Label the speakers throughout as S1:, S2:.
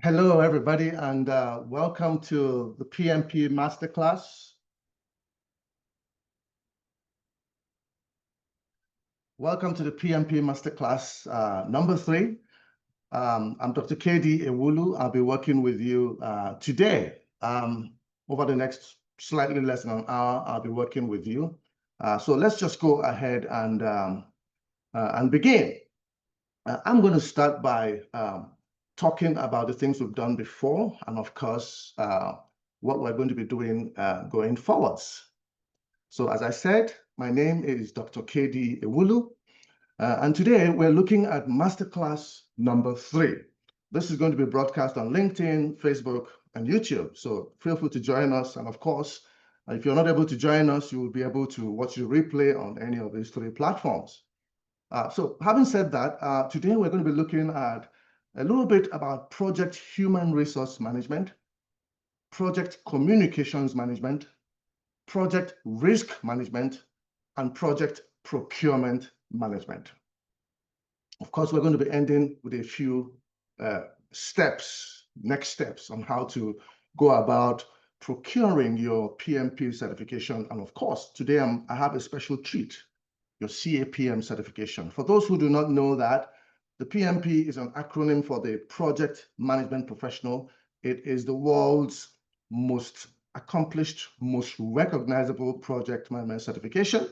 S1: Hello, everybody, and welcome to the PMP Masterclass. Welcome to the PMP Masterclass number 3. I'm Dr. KD Ewulu. I'll be working with you today. Over the next slightly less than an hour, I'll be working with you. So let's just go ahead and begin. I'm going to start by talking about the things we've done before, and of course, what we're going to be doing going forwards. So as I said, my name is Dr. KD Ewulu, and today we're looking at Masterclass number 3. This is going to be broadcast on LinkedIn, Facebook, and YouTube. So feel free to join us. And of course, if you're not able to join us, you will be able to watch the replay on any of these 3 platforms. So having said that, today we're going to be looking at a little bit about project human resource management, project communications management, project risk management, and project procurement management. Of course, we're going to be ending with a few next steps on how to go about procuring your PMP certification. And of course, today I have a special treat, your CAPM certification. For those who do not know that, the PMP is an acronym for the Project Management Professional. It is the world's most accomplished, most recognizable project management certification.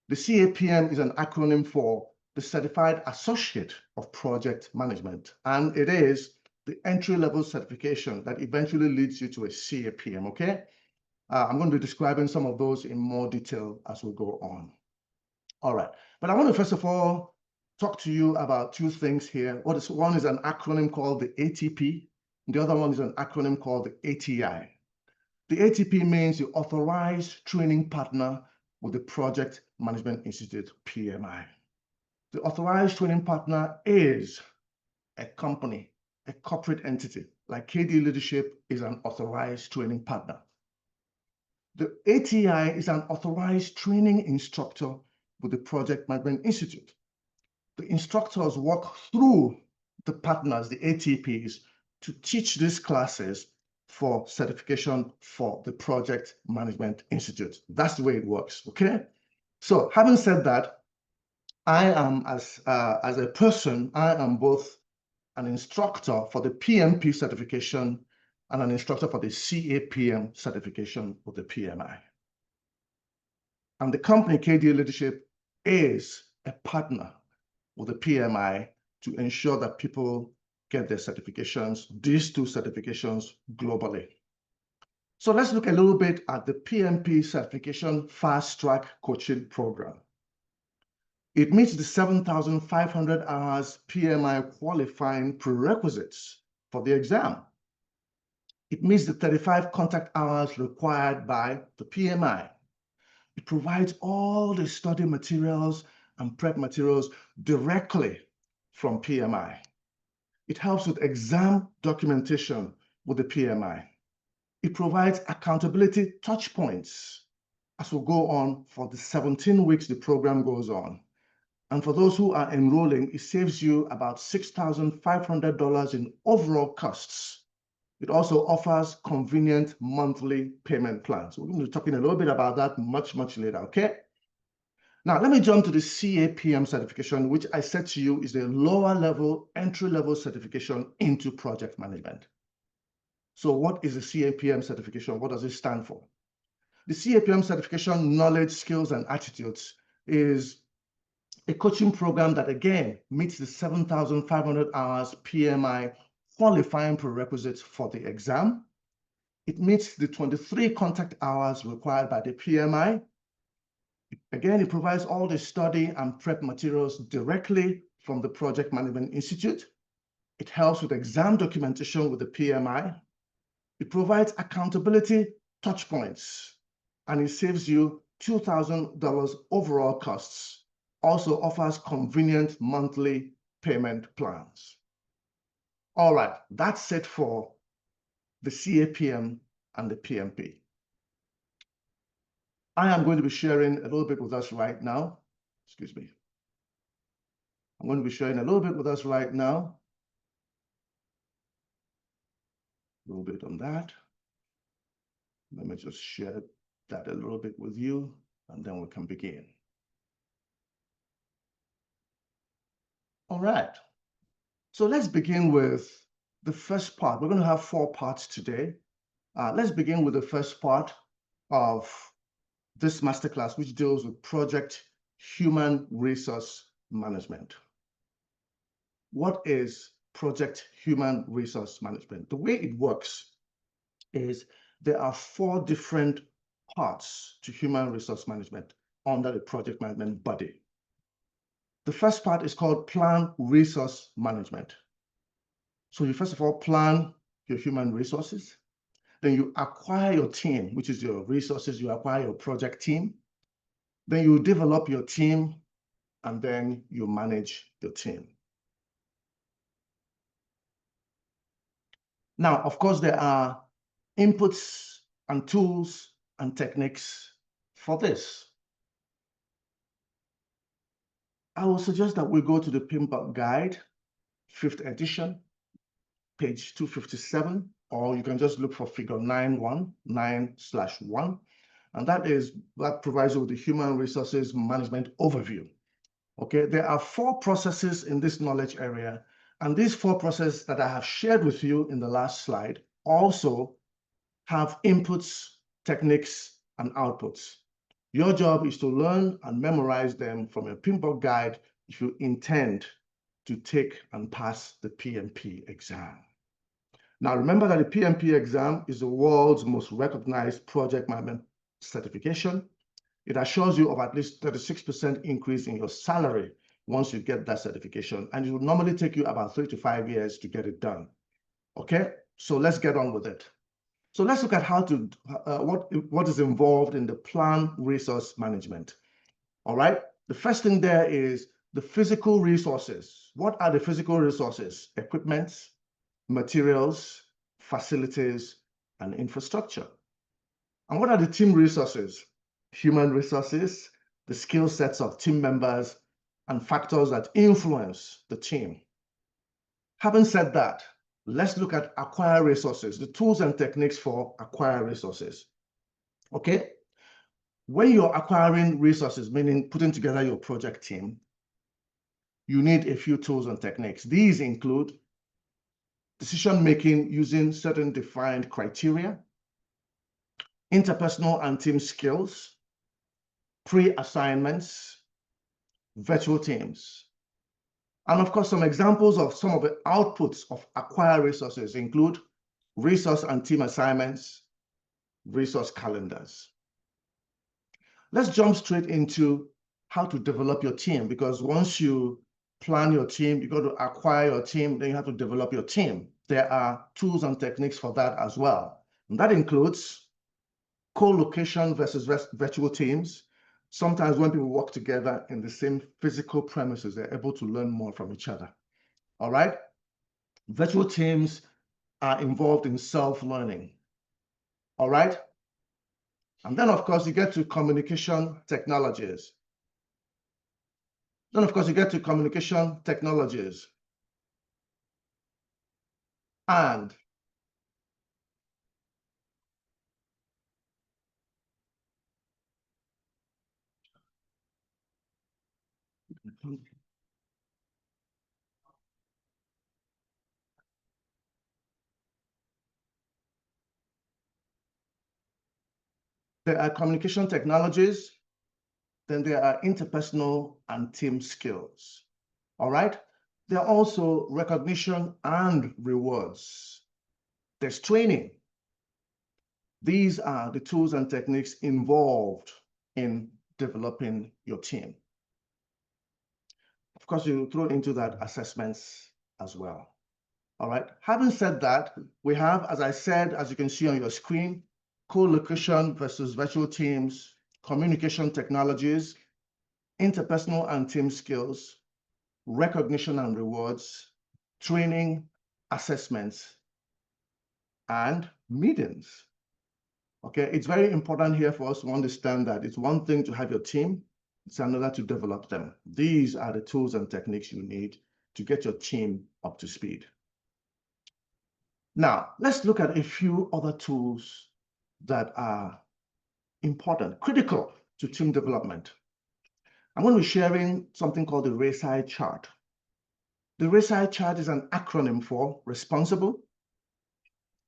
S1: The CAPM is an acronym for the Certified Associate of Project Management, and it is the entry-level certification that eventually leads you to a CAPM, okay? I'm going to be describing some of those in more detail as we go on. All right, but I want to first of all talk to you about 2 things here. One is an acronym called the ATP. The other one is an acronym called the ATI. The ATP means the Authorized Training Partner with the Project Management Institute, PMI. The Authorized Training Partner is a company, a corporate entity, like KD Leadership is an Authorized Training Partner. The ATI is an Authorized Training Instructor with the Project Management Institute. The instructors work through the partners, the ATPs, to teach these classes for certification for the Project Management Institute. That's the way it works, okay? So having said that, I am, as a person, I am both an instructor for the PMP certification and an instructor for the CAPM certification with the PMI. And the company, KD Leadership, is a partner with the PMI to ensure that people get their certifications, these 2 certifications globally. So let's look a little bit at the PMP Certification Fast Track Coaching Program. It meets the 7,500 hours PMI qualifying prerequisites for the exam. It meets the 35 contact hours required by the PMI. It provides all the study materials and prep materials directly from PMI. It helps with exam documentation with the PMI. It provides accountability touch points as we go on for the 17 weeks the program goes on. And for those who are enrolling, it saves you about $6,500 in overall costs. It also offers convenient monthly payment plans. We're going to be talking a little bit about that much later, okay? Now, let me jump to the CAPM certification, which I said to you is the lower level, entry-level certification into project management. So what is the CAPM certification? What does it stand for? The CAPM certification, Knowledge, Skills, and Attitudes, is a coaching program that, again, meets the 7,500 hours PMI qualifying prerequisites for the exam. It meets the 23 contact hours required by the PMI. Again, it provides all the study and prep materials directly from the Project Management Institute. It helps with exam documentation with the PMI. It provides accountability touch points, and it saves you $2,000 overall costs. Also offers convenient monthly payment plans. All right, that's it for the CAPM and the PMP. I am going to be sharing a little bit with us right now. Excuse me. I'm going to be sharing a little bit with us right now A little bit on that. Let me just share that a little bit with you, and then we can begin. All right. So let's begin with the first part. We're going to have 4 parts today. Let's begin with the first part of this masterclass, which deals with project human resource management. What is project human resource management? The way it works is there are 4 different parts to human resource management under the project management body. The first part is called plan resource management. So you first of all plan your human resources, then you acquire your team, which is your resources, you acquire your project team, then you develop your team, and then you manage your team. Now, of course, there are inputs and tools and techniques for this. I will suggest that we go to the PMP Guide, 5th edition, page 257, or you can just look for figure 9/1, and that provides you with the human resources management overview. Okay, there are 4 processes in this knowledge area, and these 4 processes that I have shared with you in the last slide also have inputs, techniques, and outputs. Your job is to learn and memorize them from a PMP Guide if you intend to take and pass the PMP exam. Now, remember that the PMP exam is the world's most recognized project management certification. It assures you of at least 36% increase in your salary once you get that certification, and it will normally take you about 3 to 5 years to get it done. Okay, so let's get on with it. So let's look at how to what is involved in the plan resource management. All right, the first thing there is the physical resources. What are the physical resources? Equipment, materials, facilities, and infrastructure. And what are the team resources? Human resources, the skill sets of team members, and factors that influence the team. Having said that, let's look at acquire resources, the tools and techniques for acquire resources. Okay? When you're acquiring resources, meaning putting together your project team, you need a few tools and techniques. These include decision-making using certain defined criteria, interpersonal and team skills, pre-assignments, virtual teams. And of course, some examples of some of the outputs of acquire resources include resource and team assignments, resource calendars. Let's jump straight into how to develop your team, because once you plan your team, you got to acquire your team, then you have to develop your team. There are tools and techniques for that as well. And that includes co-location versus virtual teams. Sometimes when people work together in the same physical premises, they're able to learn more from each other. All right? Virtual teams are involved in self-learning. All right? And then, of course, you get to communication technologies. And there are communication technologies, then there are interpersonal and team skills. All right? There are also recognition and rewards. There's training. These are the tools and techniques involved in developing your team. Of course, you throw into that assessments as well. All right. Having said that, we have, as I said, as you can see on your screen, co-location versus virtual teams, communication technologies, interpersonal and team skills, recognition and rewards, training, assessments, and meetings. Okay, it's very important here for us to understand that it's one thing to have your team, it's another to develop them. These are the tools and techniques you need to get your team up to speed. Now, let's look at a few other tools that are important, critical to team development. I'm going to be sharing something called the RACI chart. The RACI chart is an acronym for responsible,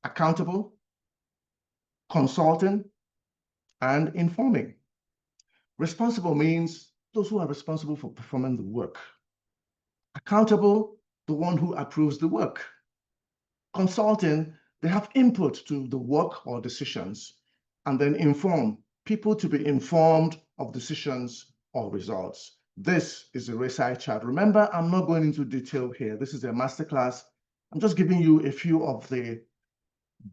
S1: accountable, consulting, and informing. Responsible means those who are responsible for performing the work. Accountable, the one who approves the work. Consulting, they have input to the work or decisions, and then inform people to be informed of decisions or results. This is a RACI chart. Remember, I'm not going into detail here. This is a masterclass. I'm just giving you a few of the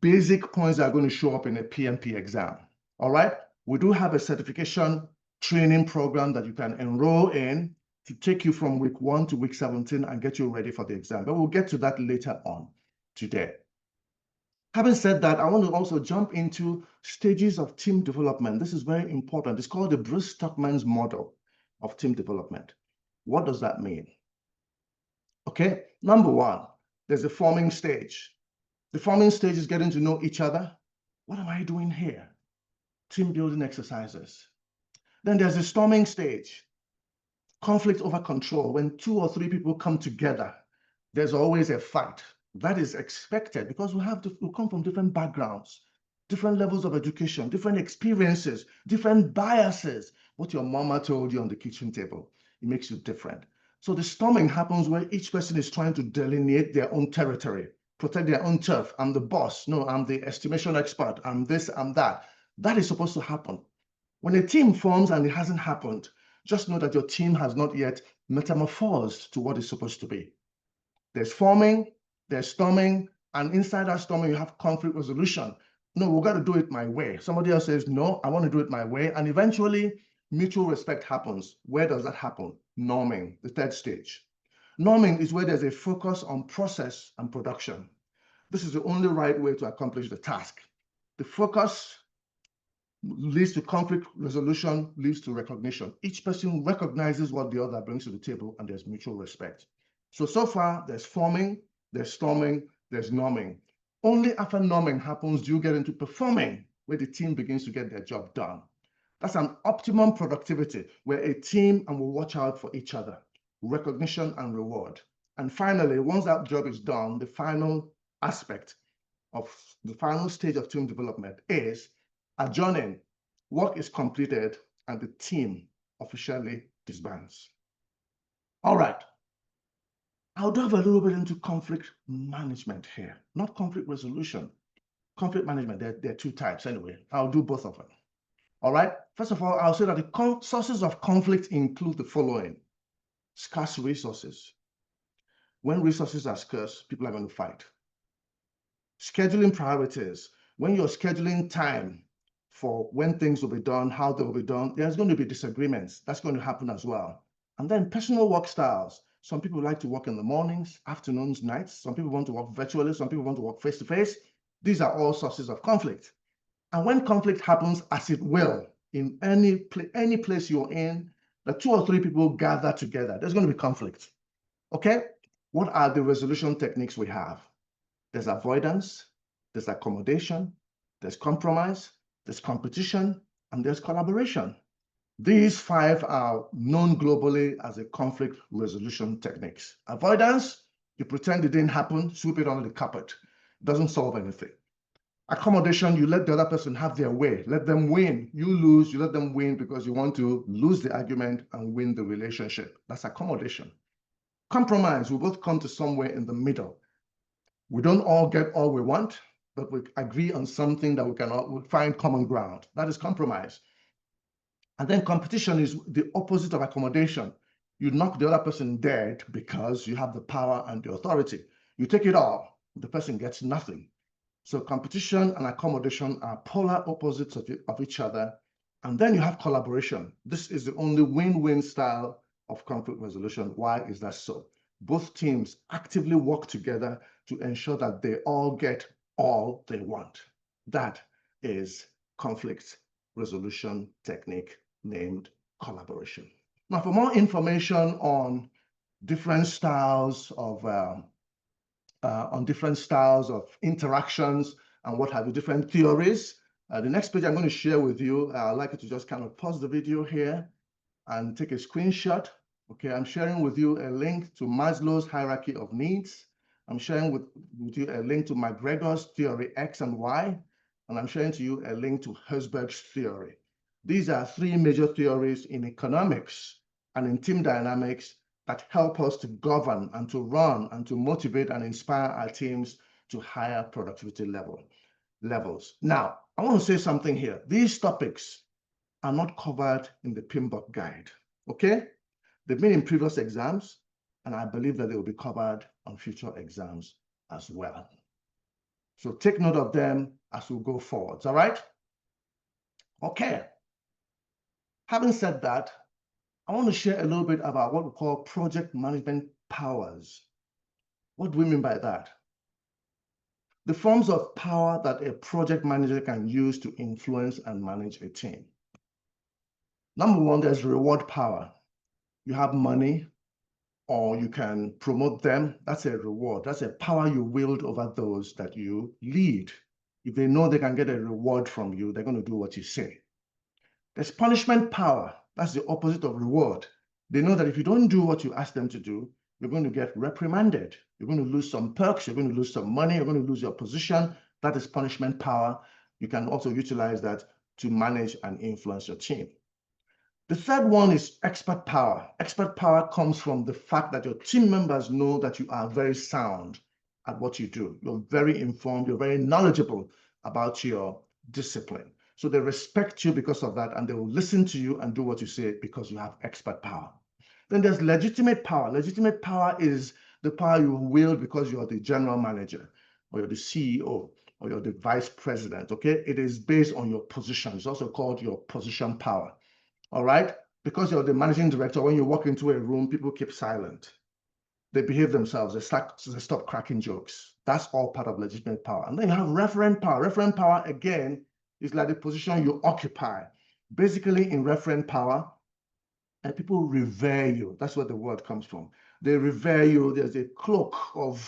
S1: basic points that are going to show up in a PMP exam. All right? We do have a certification training program that you can enroll in to take you from week 1 to week 17 and get you ready for the exam. But we'll get to that later on today. Having said that, I want to also jump into stages of team development. This is very important. It's called the Bruce Stockman's model of team development. What does that mean? Okay, number 1, there's a forming stage. The forming stage is getting to know each other. What am I doing here? Team building exercises. Then there's the storming stage. Conflict over control. When 2 or 3 people come together, there's always a fight. That is expected because we come from different backgrounds, different levels of education, different experiences, different biases. What your mama told you on the kitchen table, it makes you different. So the storming happens where each person is trying to delineate their own territory, protect their own turf. I'm the boss. No, I'm the estimation expert. I'm this, I'm that. That is supposed to happen. When a team forms and it hasn't happened, just know that your team has not yet metamorphosed to what it's supposed to be. There's forming, there's storming, and inside that storming, you have conflict resolution. No, we've got to do it my way. Somebody else says, no, I want to do it my way. And eventually, mutual respect happens. Where does that happen? Norming, the third stage. Norming is where there's a focus on process and production. This is the only right way to accomplish the task. The focus leads to conflict resolution, leads to recognition. Each person recognizes what the other brings to the table, and there's mutual respect. So far, there's forming, there's storming, there's norming. Only after norming happens do you get into performing, where the team begins to get their job done. That's an optimum productivity, where a team and will watch out for each other, recognition and reward. And finally, once that job is done, the final aspect of the final stage of team development is adjourning. Work is completed and the team officially disbands. All right. I'll dive a little bit into conflict management here, not conflict resolution. Conflict management, there are 2 types anyway. I'll do both of them. All right. First of all, I'll say that the sources of conflict include the following: scarce resources. When resources are scarce, people are going to fight. Scheduling priorities. When you're scheduling time for when things will be done, how they will be done, there's going to be disagreements. That's going to happen as well. And then personal work styles. Some people like to work in the mornings, afternoons, nights. Some people want to work virtually. Some people want to work face-to-face. These are all sources of conflict. And when conflict happens, as it will, in any place you're in, the 2 or 3 people gather together, there's going to be conflict. Okay? What are the resolution techniques we have? There's avoidance, there's accommodation, there's compromise, there's competition, and there's collaboration. These 5 are known globally as a conflict resolution techniques. Avoidance, you pretend it didn't happen, sweep it under the carpet. It doesn't solve anything. Accommodation, you let the other person have their way. Let them win. You lose, you let them win because you want to lose the argument and win the relationship. That's accommodation. Compromise, we both come to somewhere in the middle. We don't all get all we want, but we agree on something that we can all find common ground. That is compromise. And then competition is the opposite of accommodation. You knock the other person dead because you have the power and the authority. You take it all, the person gets nothing. So competition and accommodation are polar opposites of each other. And then you have collaboration. This is the only win-win style of conflict resolution. Why is that so? Both teams actively work together to ensure that they all get all they want. That is conflict resolution technique named collaboration. Now, for more information on different styles of on different styles of interactions and what have you, different theories. The next page I'm going to share with you, I'd like you to just kind of pause the video here and take a screenshot. Okay, I'm sharing with you a link to Maslow's hierarchy of needs. I'm sharing with you a link to McGregor's theory X and Y, and I'm sharing to you a link to Herzberg's theory. These are three major theories in economics and in team dynamics that help us to govern and to run and to motivate and inspire our teams to higher productivity levels. Now, I want to say something here. These topics are not covered in the PMBOK guide, okay? They've been in previous exams, and I believe that they will be covered on future exams as well. So take note of them as we go forward, all right? Okay. Having said that, I want to share a little bit about what we call project management powers. What do we mean by that? The forms of power that a project manager can use to influence and manage a team. Number one, there's reward power. You have money, or you can promote them. That's a reward. That's a power you wield over those that you lead. If they know they can get a reward from you, they're going to do what you say. There's punishment power. That's the opposite of reward. They know that if you don't do what you ask them to do, you're going to get reprimanded. You're going to lose some perks. You're going to lose some money. You're going to lose your position. That is punishment power. You can also utilize that to manage and influence your team. The third one is expert power. Expert power comes from the fact that your team members know that you are very sound at what you do. You're very informed. You're very knowledgeable about your discipline. So they respect you because of that, and they will listen to you and do what you say because you have expert power. Then there's legitimate power. Legitimate power is the power you wield because you're the general manager, or you're the CEO, or you're the vice president, okay? It is based on your position. It's also called your position power, all right? Because you're the managing director, when you walk into a room, people keep silent. They behave themselves. They stop cracking jokes. That's all part of legitimate power. And then you have referent power. Referent power, again, is like the position you occupy. Basically, in referent power, and people revere you. That's where the word comes from. They revere you. There's a cloak of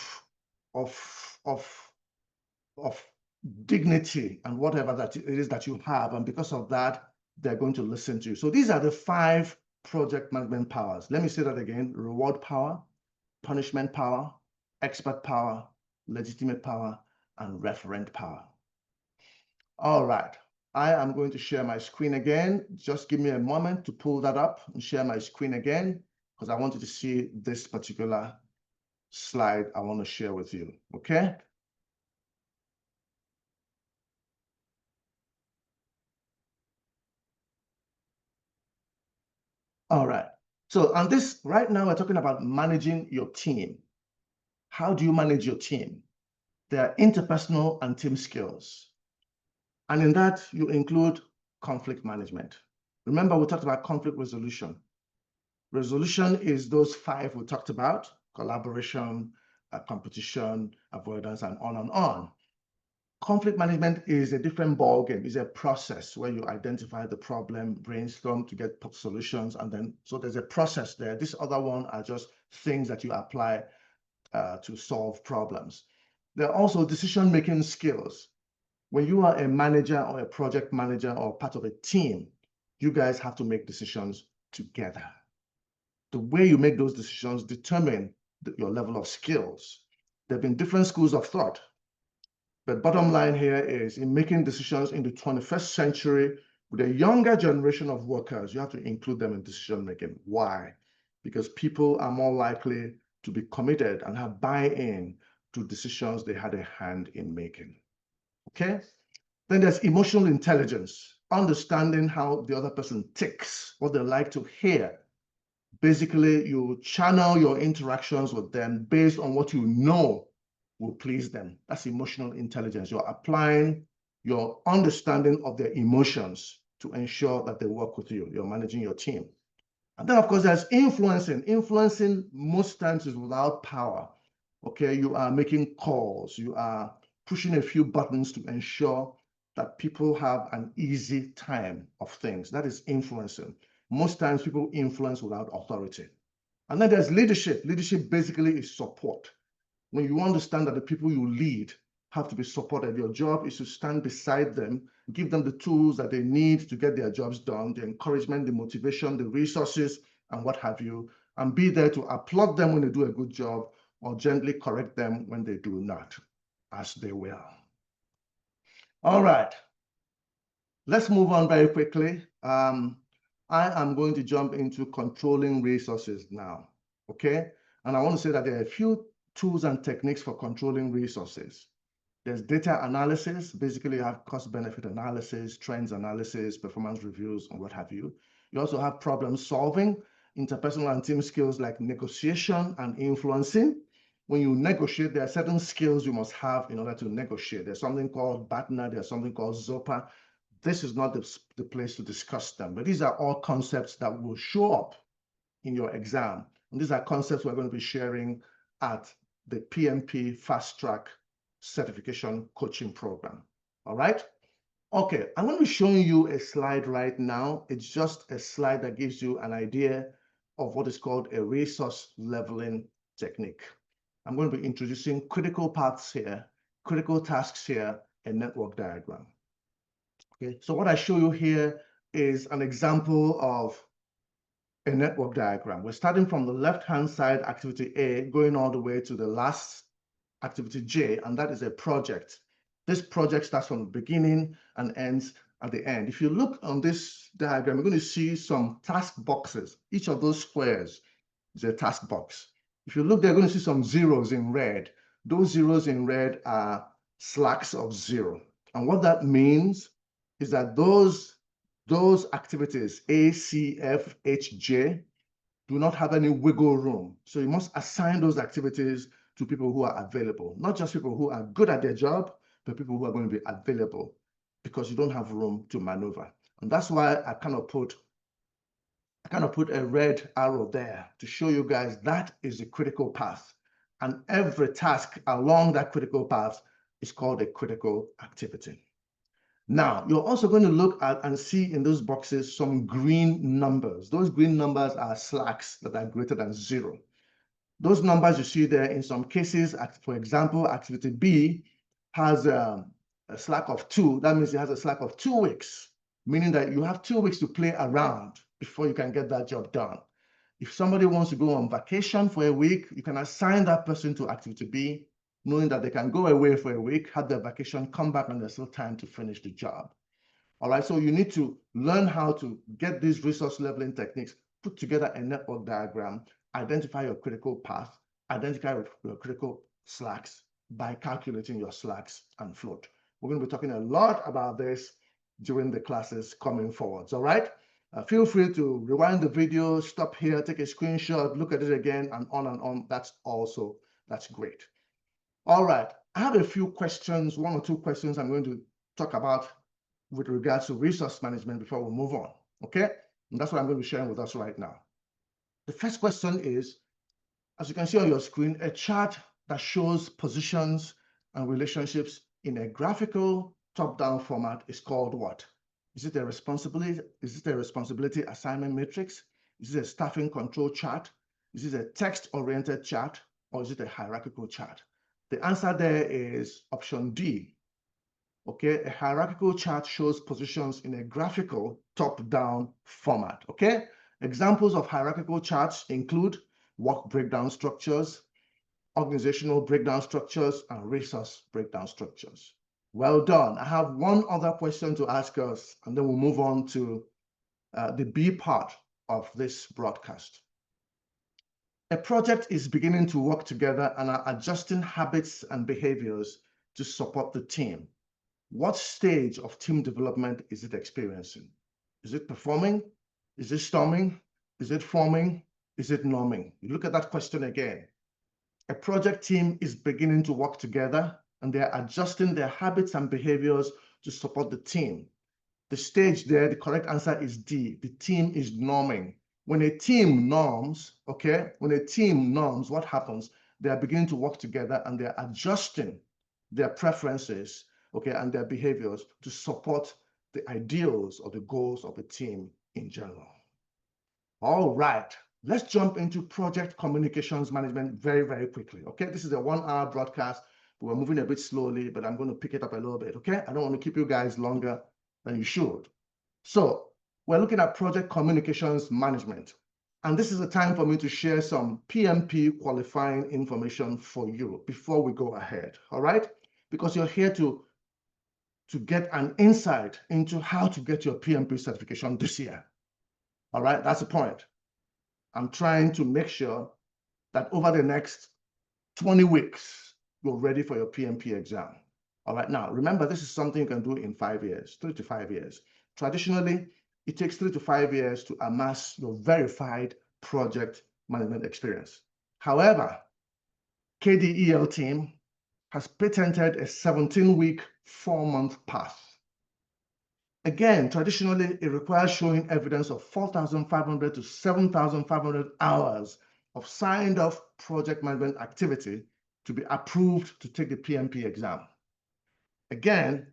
S1: dignity and whatever that it is that you have. And because of that, they're going to listen to you. So these are the 5 project management powers. Let me say that again: reward power, punishment power, expert power, legitimate power, and referent power. All right. I am going to share my screen again. Just give me a moment to pull that up and share my screen again, because I want you to see this particular slide I want to share with you, okay? All right. So on this, right now, we're talking about managing your team. How do you manage your team? There are interpersonal and team skills. And in that, you include conflict management. Remember, we talked about conflict resolution. Resolution is those 5 we talked about: collaboration, competition, avoidance, and on and on. Conflict management is a different ballgame. It's a process where you identify the problem, brainstorm to get solutions, and then, so there's a process there. This other one are just things that you apply to solve problems. There are also decision-making skills. When you are a manager or a project manager or part of a team, you guys have to make decisions together. The way you make those decisions determine your level of skills. There have been different schools of thought. But bottom line here is, in making decisions in the 21st century with a younger generation of workers, you have to include them in decision making. Why? Because people are more likely to be committed and have buy-in to decisions they had a hand in making. Okay? Then there's emotional intelligence, understanding how the other person ticks, what they like to hear. Basically, you channel your interactions with them based on what you know will please them. That's emotional intelligence. You're applying your understanding of their emotions to ensure that they work with you. You're managing your team. And then, of course, there's influencing. Influencing most times is without power. Okay, you are making calls. You are pushing a few buttons to ensure that people have an easy time of things. That is influencing. Most times people influence without authority. And then there's leadership. Leadership basically is support. When you understand that the people you lead have to be supported, your job is to stand beside them, give them the tools that they need to get their jobs done, the encouragement, the motivation, the resources, and what have you, and be there to applaud them when they do a good job or gently correct them when they do not, as they will. All right, let's move on very quickly. I am going to jump into controlling resources now, okay? And I want to say that there are a few tools and techniques for controlling resources. There's data analysis. Basically, you have cost-benefit analysis, trends analysis, performance reviews, and what have you. You also have problem solving, interpersonal and team skills like negotiation and influencing. When you negotiate, there are certain skills you must have in order to negotiate. There's something called BATNA, there's something called ZOPA. This is not the place to discuss them, but these are all concepts that will show up in your exam. And these are concepts we're going to be sharing at the PMP Fast Track Certification Coaching Program. All right? Okay, I'm going to be showing you a slide right now. It's just a slide that gives you an idea of what is called a resource leveling technique. I'm going to be introducing critical paths here, critical tasks here, a network diagram. Okay, so what I show you here is an example of a network diagram. We're starting from the left-hand side, activity A, going all the way to the last activity J, and that is a project. This project starts from the beginning and ends at the end. If you look on this diagram, you're going to see some task boxes. Each of those squares is a task box. If you look, they're going to see some zeros in red. Those zeros in red are slacks of zero. And what that means is that those activities, A, C, F, H, J, do not have any wiggle room. So you must assign those activities to people who are available, not just people who are good at their job, but people who are going to be available, because you don't have room to maneuver. And that's why I kind of put a red arrow there to show you guys that is a critical path. And every task along that critical path is called a critical activity. Now, you're also going to look at and see in those boxes some green numbers. Those green numbers are slacks that are greater than zero. Those numbers you see there, in some cases, for example, activity B has a slack of 2. That means it has a slack of 2 weeks, meaning that you have 2 weeks to play around before you can get that job done. If somebody wants to go on vacation for a week, you can assign that person to activity B, knowing that they can go away for a week, have their vacation, come back, and there's still time to finish the job. All right, so you need to learn how to get these resource leveling techniques, put together a network diagram, identify your critical path, identify your critical slacks by calculating your slacks and float. We're going to be talking a lot about this during the classes coming forwards, all right? Feel free to rewind the video, stop here, take a screenshot, look at it again, and on. That's great. All right, I have a few questions, 1 or 2 questions I'm going to talk about with regards to resource management before we move on, okay? And that's what I'm going to be sharing with us right now. The first question is, as you can see on your screen, a chart that shows positions and relationships in a graphical top-down format is called what? Is it a responsibility assignment matrix? Is it a staffing control chart? Is it a text-oriented chart? Or is it a hierarchical chart? The answer there is option D. Okay, a hierarchical chart shows positions in a graphical top-down format, okay? Examples of hierarchical charts include work breakdown structures, organizational breakdown structures, and resource breakdown structures. Well done. I have one other question to ask us, and then we'll move on to the B part of this broadcast. A project is beginning to work together and are adjusting habits and behaviors to support the team. What stage of team development is it experiencing? Is it performing? Is it storming? Is it forming? Is it norming? You look at that question again. A project team is beginning to work together and they're adjusting their habits and behaviors to support the team. The stage there, the correct answer is D. The team is norming. When a team norms, okay, what happens? They are beginning to work together and they're adjusting their preferences, okay, and their behaviors to support the ideals or the goals of the team in general. All right, Let's jump into project communications management very, very quickly. Okay, this is a 1-hour broadcast. We're moving a bit slowly, but I'm going to pick it up a little bit. Okay, I don't want to keep you guys longer than you should. So we're looking at project communications management. And this is a time for me to share some PMP qualifying information for you before we go ahead. All right, because you're here to get an insight into how to get your PMP certification this year. All right, that's the point. I'm trying to make sure that over the next 20 weeks, you're ready for your PMP exam. All right, now remember, this is something you can do in 5 years, 3 to 5 years. Traditionally, it takes 3 to 5 years to amass your verified project management experience. However, KDEL team has patented a 17-week, 4-month path. Again, traditionally, it requires showing evidence of 4,500 to 7,500 hours of signed-off project management activity to be approved to take the PMP exam. Again,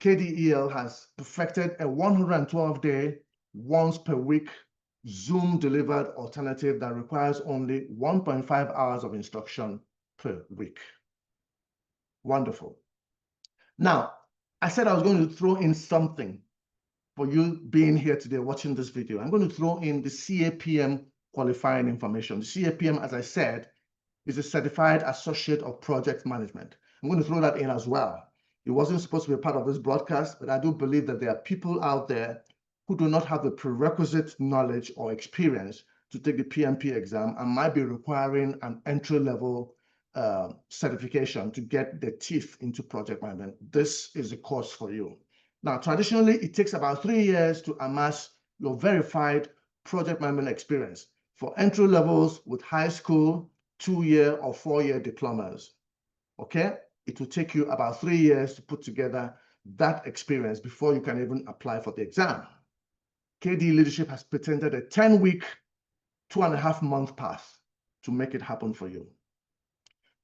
S1: KDEL has perfected a 112-day, once-per-week Zoom-delivered alternative that requires only 1.5 hours of instruction per week. Wonderful. Now, I said I was going to throw in something for you being here today watching this video. I'm going to throw in the CAPM qualifying information. The CAPM, as I said, is a Certified Associate of Project Management. I'm going to throw that in as well. It wasn't supposed to be a part of this broadcast, but I do believe that there are people out there who do not have the prerequisite knowledge or experience to take the PMP exam and might be requiring an entry-level certification to get their teeth into project management. This is a course for you. Now, traditionally, it takes about 3 years to amass your verified project management experience for entry levels with high school, 2-year or 4-year diplomas. Okay? It will take you about 3 years to put together that experience before you can even apply for the exam. KD Leadership has patented a 10-week, 2.5-month path to make it happen for you.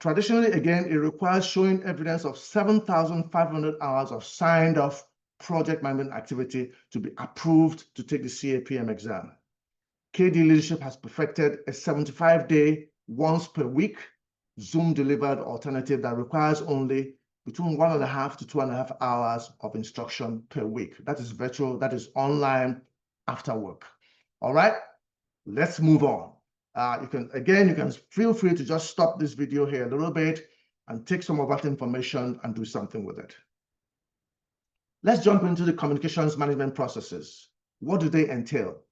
S1: Traditionally, again, it requires showing evidence of 7,500 hours of signed-off project management activity to be approved to take the CAPM exam. KD Leadership has perfected a 75-day, once-per-week Zoom-delivered alternative that requires only between 1.5 to 2.5 hours of instruction per week. That is virtual, that is online after work. All right, let's move on. You can feel free to just stop this video here a little bit and take some of that information and do something with it. Let's jump into the communications management processes. What do they entail?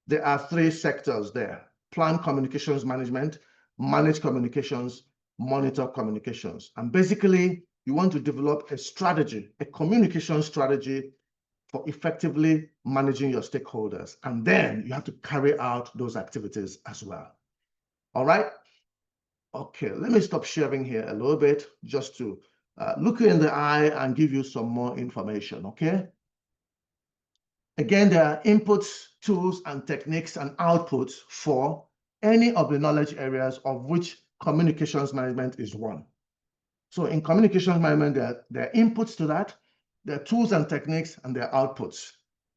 S1: There are 3 sectors there: plan communications management, manage communications, monitor communications. And basically, you want to develop a strategy, a communication strategy for effectively managing your stakeholders. And then you have to carry out those activities as well. All right? Okay, let me stop sharing here a little bit just to look you in the eye and give you some more information, okay? Again, there are inputs, tools, and techniques and outputs for any of the knowledge areas of which communications management is one. So in communications management, there are inputs to that, there are tools and techniques, and there are outputs.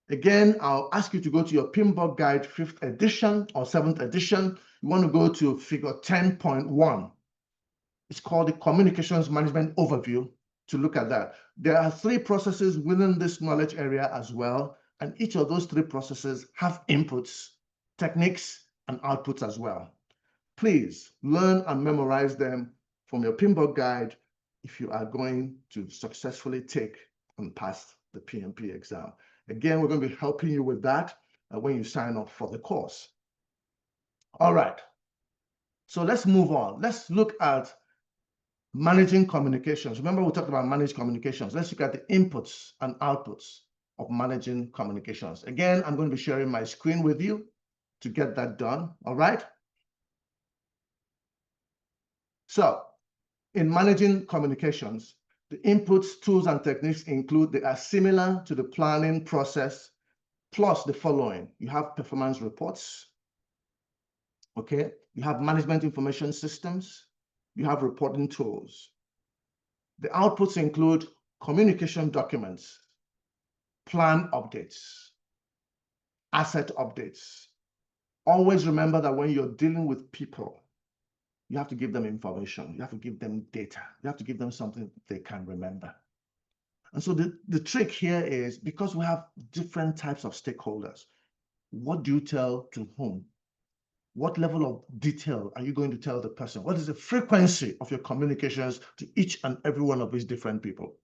S1: Again, I'll ask you to go to your PMBOK Guide 5th edition or 7th edition. You want to go to figure 10.1. It's called the Communications Management Overview to look at that. There are 3 processes within this knowledge area as well, and each of those 3 processes have inputs, techniques, and outputs as well. Please learn and memorize them from your PMBOK Guide if you are going to successfully take and pass the PMP exam. Again, we're going to be helping you with that when you sign up for the course. All right, so let's move on. Let's look at managing communications. Remember, we talked about managed communications. Let's look at the inputs and outputs of managing communications. Again, I'm going to be sharing my screen with you to get that done. All right. So in managing communications, the inputs, tools, and techniques include, they are similar to the planning process, plus the following. You have performance reports. Okay. You have management information systems. You have reporting tools. The outputs include communication documents, plan updates, asset updates, Always remember that when you're dealing with people, you have to give them information. You have to give them data. You have to give them something they can remember. And so the trick here is, because we have different types of stakeholders, what do you tell to whom? What level of detail are you going to tell the person? What is the frequency of your communications to each and every one of these different people?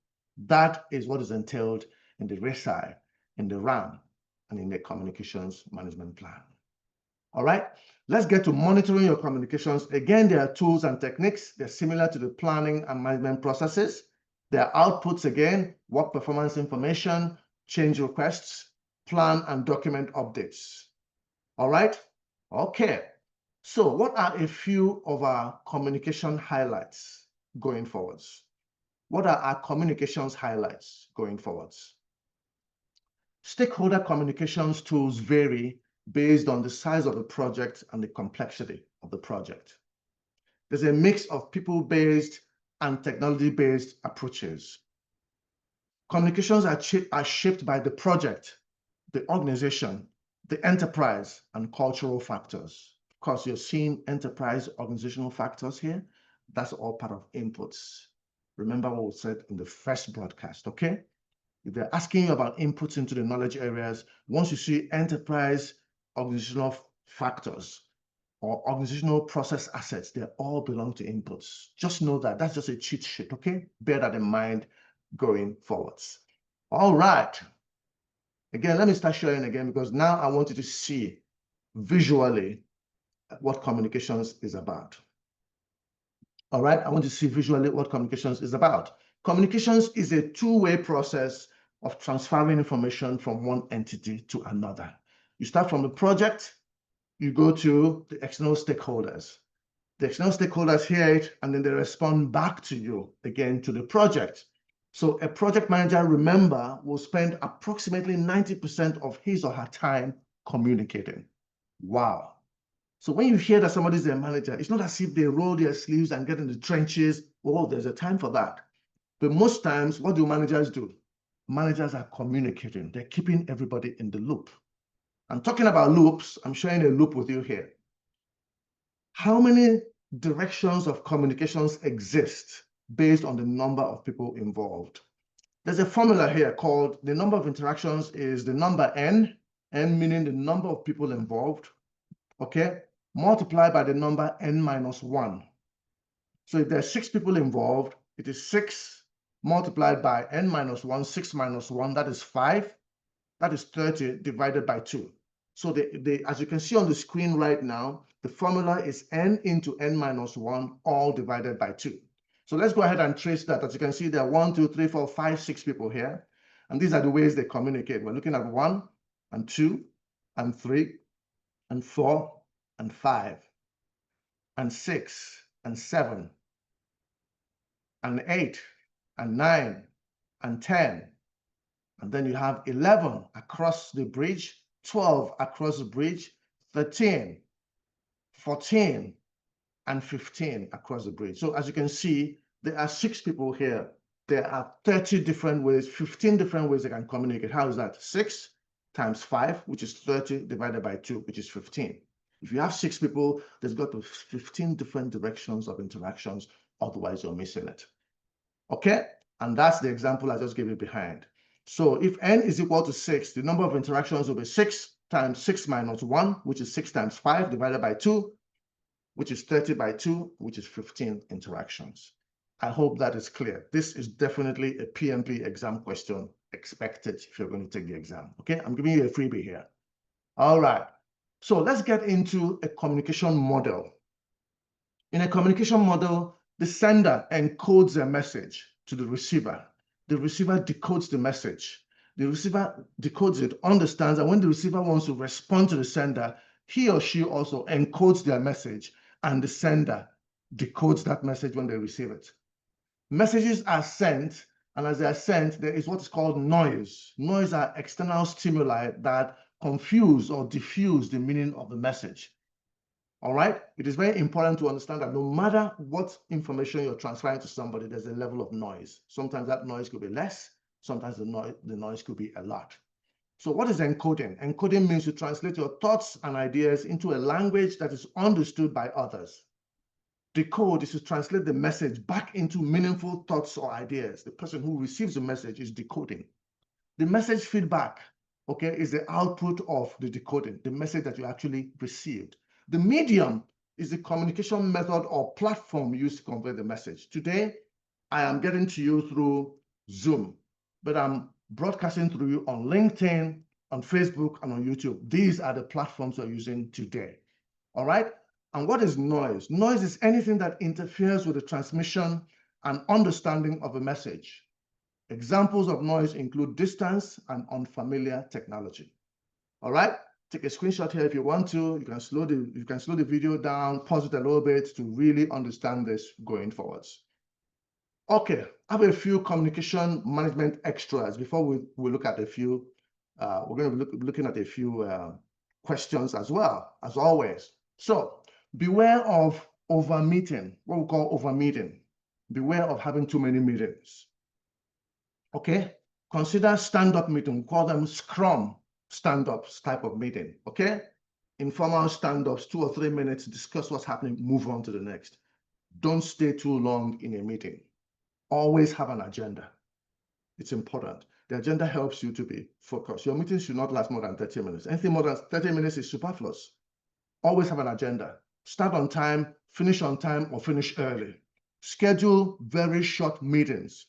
S1: That is what is entailed in the RSI, in the RAM, and in the communications management plan. All right, let's get to monitoring your communications. Again, there are tools and techniques. They're similar to the planning and management processes. There are outputs again, work performance information, change requests, plan and document updates. All right, okay. So what are a few of our communication highlights going forwards? What are our communications highlights going forwards? Stakeholder communications tools vary based on the size of the project and the complexity of the project. There's a mix of people-based and technology-based approaches. Communications are shaped by the project, the organization, the enterprise, and cultural factors. Of course, you're seeing enterprise organizational factors here. That's all part of inputs. Remember what we said in the first broadcast, okay? If they're asking you about inputs into the knowledge areas, once you see enterprise organizational factors or organizational process assets, they all belong to inputs. Just know that that's just a cheat sheet, okay? Bear that in mind going forwards. All right. Again, let me start showing again, because now I want you to see visually what communications is about. All right, I want to see visually what communications is about. Communications is a two-way process of transferring information from one entity to another. You start from the project, you go to the external stakeholders. The external stakeholders hear it, and then they respond back to you, again, to the project. So a project manager, remember, will spend approximately 90% of his or her time communicating. Wow. So when you hear that somebody's a manager, it's not as if they roll their sleeves and get in the trenches. Oh, there's a time for that. But most times, what do managers do? Managers are communicating. They're keeping everybody in the loop. I'm talking about loops. I'm showing a loop with you here. How many directions of communications exist based on the number of people involved? There's a formula here called the number of interactions is the number n meaning the number of people involved, okay, multiplied by the number n minus 1. So if there's 6 people involved, it is 6 multiplied by n minus 1, 6 minus 1, that is 5. That is 30 divided by 2. So as you can see on the screen right now, the formula is n into n minus 1, all divided by 2. So let's go ahead and trace that. As you can see, there are 1, 2, 3, 4, 5, 6 people here. And these are the ways they communicate. We're looking at 1 and 2 and 3 and 4 and 5 and 6 and 7 and 8 and 9 and 10. And then you have 11 across the bridge, 12 across the bridge, 13, 14, and 15 across the bridge. So as you can see, there are 6 people here. There are 30 different ways, 15 different ways they can communicate. How is that? 6 times 5, which is 30, divided by 2, which is 15. If you have 6 people, there's got to be 15 different directions of interactions. Otherwise, you're missing it. Okay? And that's the example I just gave you behind. So if n is equal to 6, the number of interactions will be 6 times 6 minus 1, which is 6 times 5 divided by 2, which is 30 by 2, which is 15 interactions. I hope that is clear. This is definitely a PMP exam question expected if you're going to take the exam. Okay, I'm giving you a freebie here. All right, so let's get into a communication model. In a communication model, the sender encodes a message to the receiver. The receiver decodes the message. The receiver decodes it, understands, and when the receiver wants to respond to the sender, he or she also encodes their message, and the sender decodes that message when they receive it. Messages are sent, and as they are sent, there is what is called noise. Noise are external stimuli that confuse or diffuse the meaning of the message. All right? It is very important to understand that no matter what information you're transferring to somebody, there's a level of noise. Sometimes that noise could be less. Sometimes the noise could be a lot. So what is encoding? Encoding means to translate your thoughts and ideas into a language that is understood by others. Decode is to translate the message back into meaningful thoughts or ideas. The person who receives the message is decoding. The message feedback, okay, is the output of the decoding, the message that you actually received. The medium is the communication method or platform used to convey the message. Today, I am getting to you through Zoom, but I'm broadcasting through you on LinkedIn, on Facebook, and on YouTube. These are the platforms we're using today. All right? And what is noise? Noise is anything that interferes with the transmission and understanding of a message. Examples of noise include distance and unfamiliar technology. All right? Take a screenshot here if you want to. You can slow the video down, pause it a little bit to really understand this going forwards. Okay, I have a few communication management extras before we look at a few. We're going to be looking at a few questions as well, as always. So beware of over-meeting, what we call over-meeting. Beware of having too many meetings. Okay, consider stand-up meeting. We call them Scrum stand-ups type of meeting. Okay, informal stand-ups, 2 or 3 minutes, discuss what's happening, move on to the next. Don't stay too long in a meeting. Always have an agenda. It's important. The agenda helps you to be focused. Your meeting should not last more than 30 minutes. Anything more than 30 minutes is superfluous. Always have an agenda. Start on time, finish on time, or finish early. Schedule very short meetings.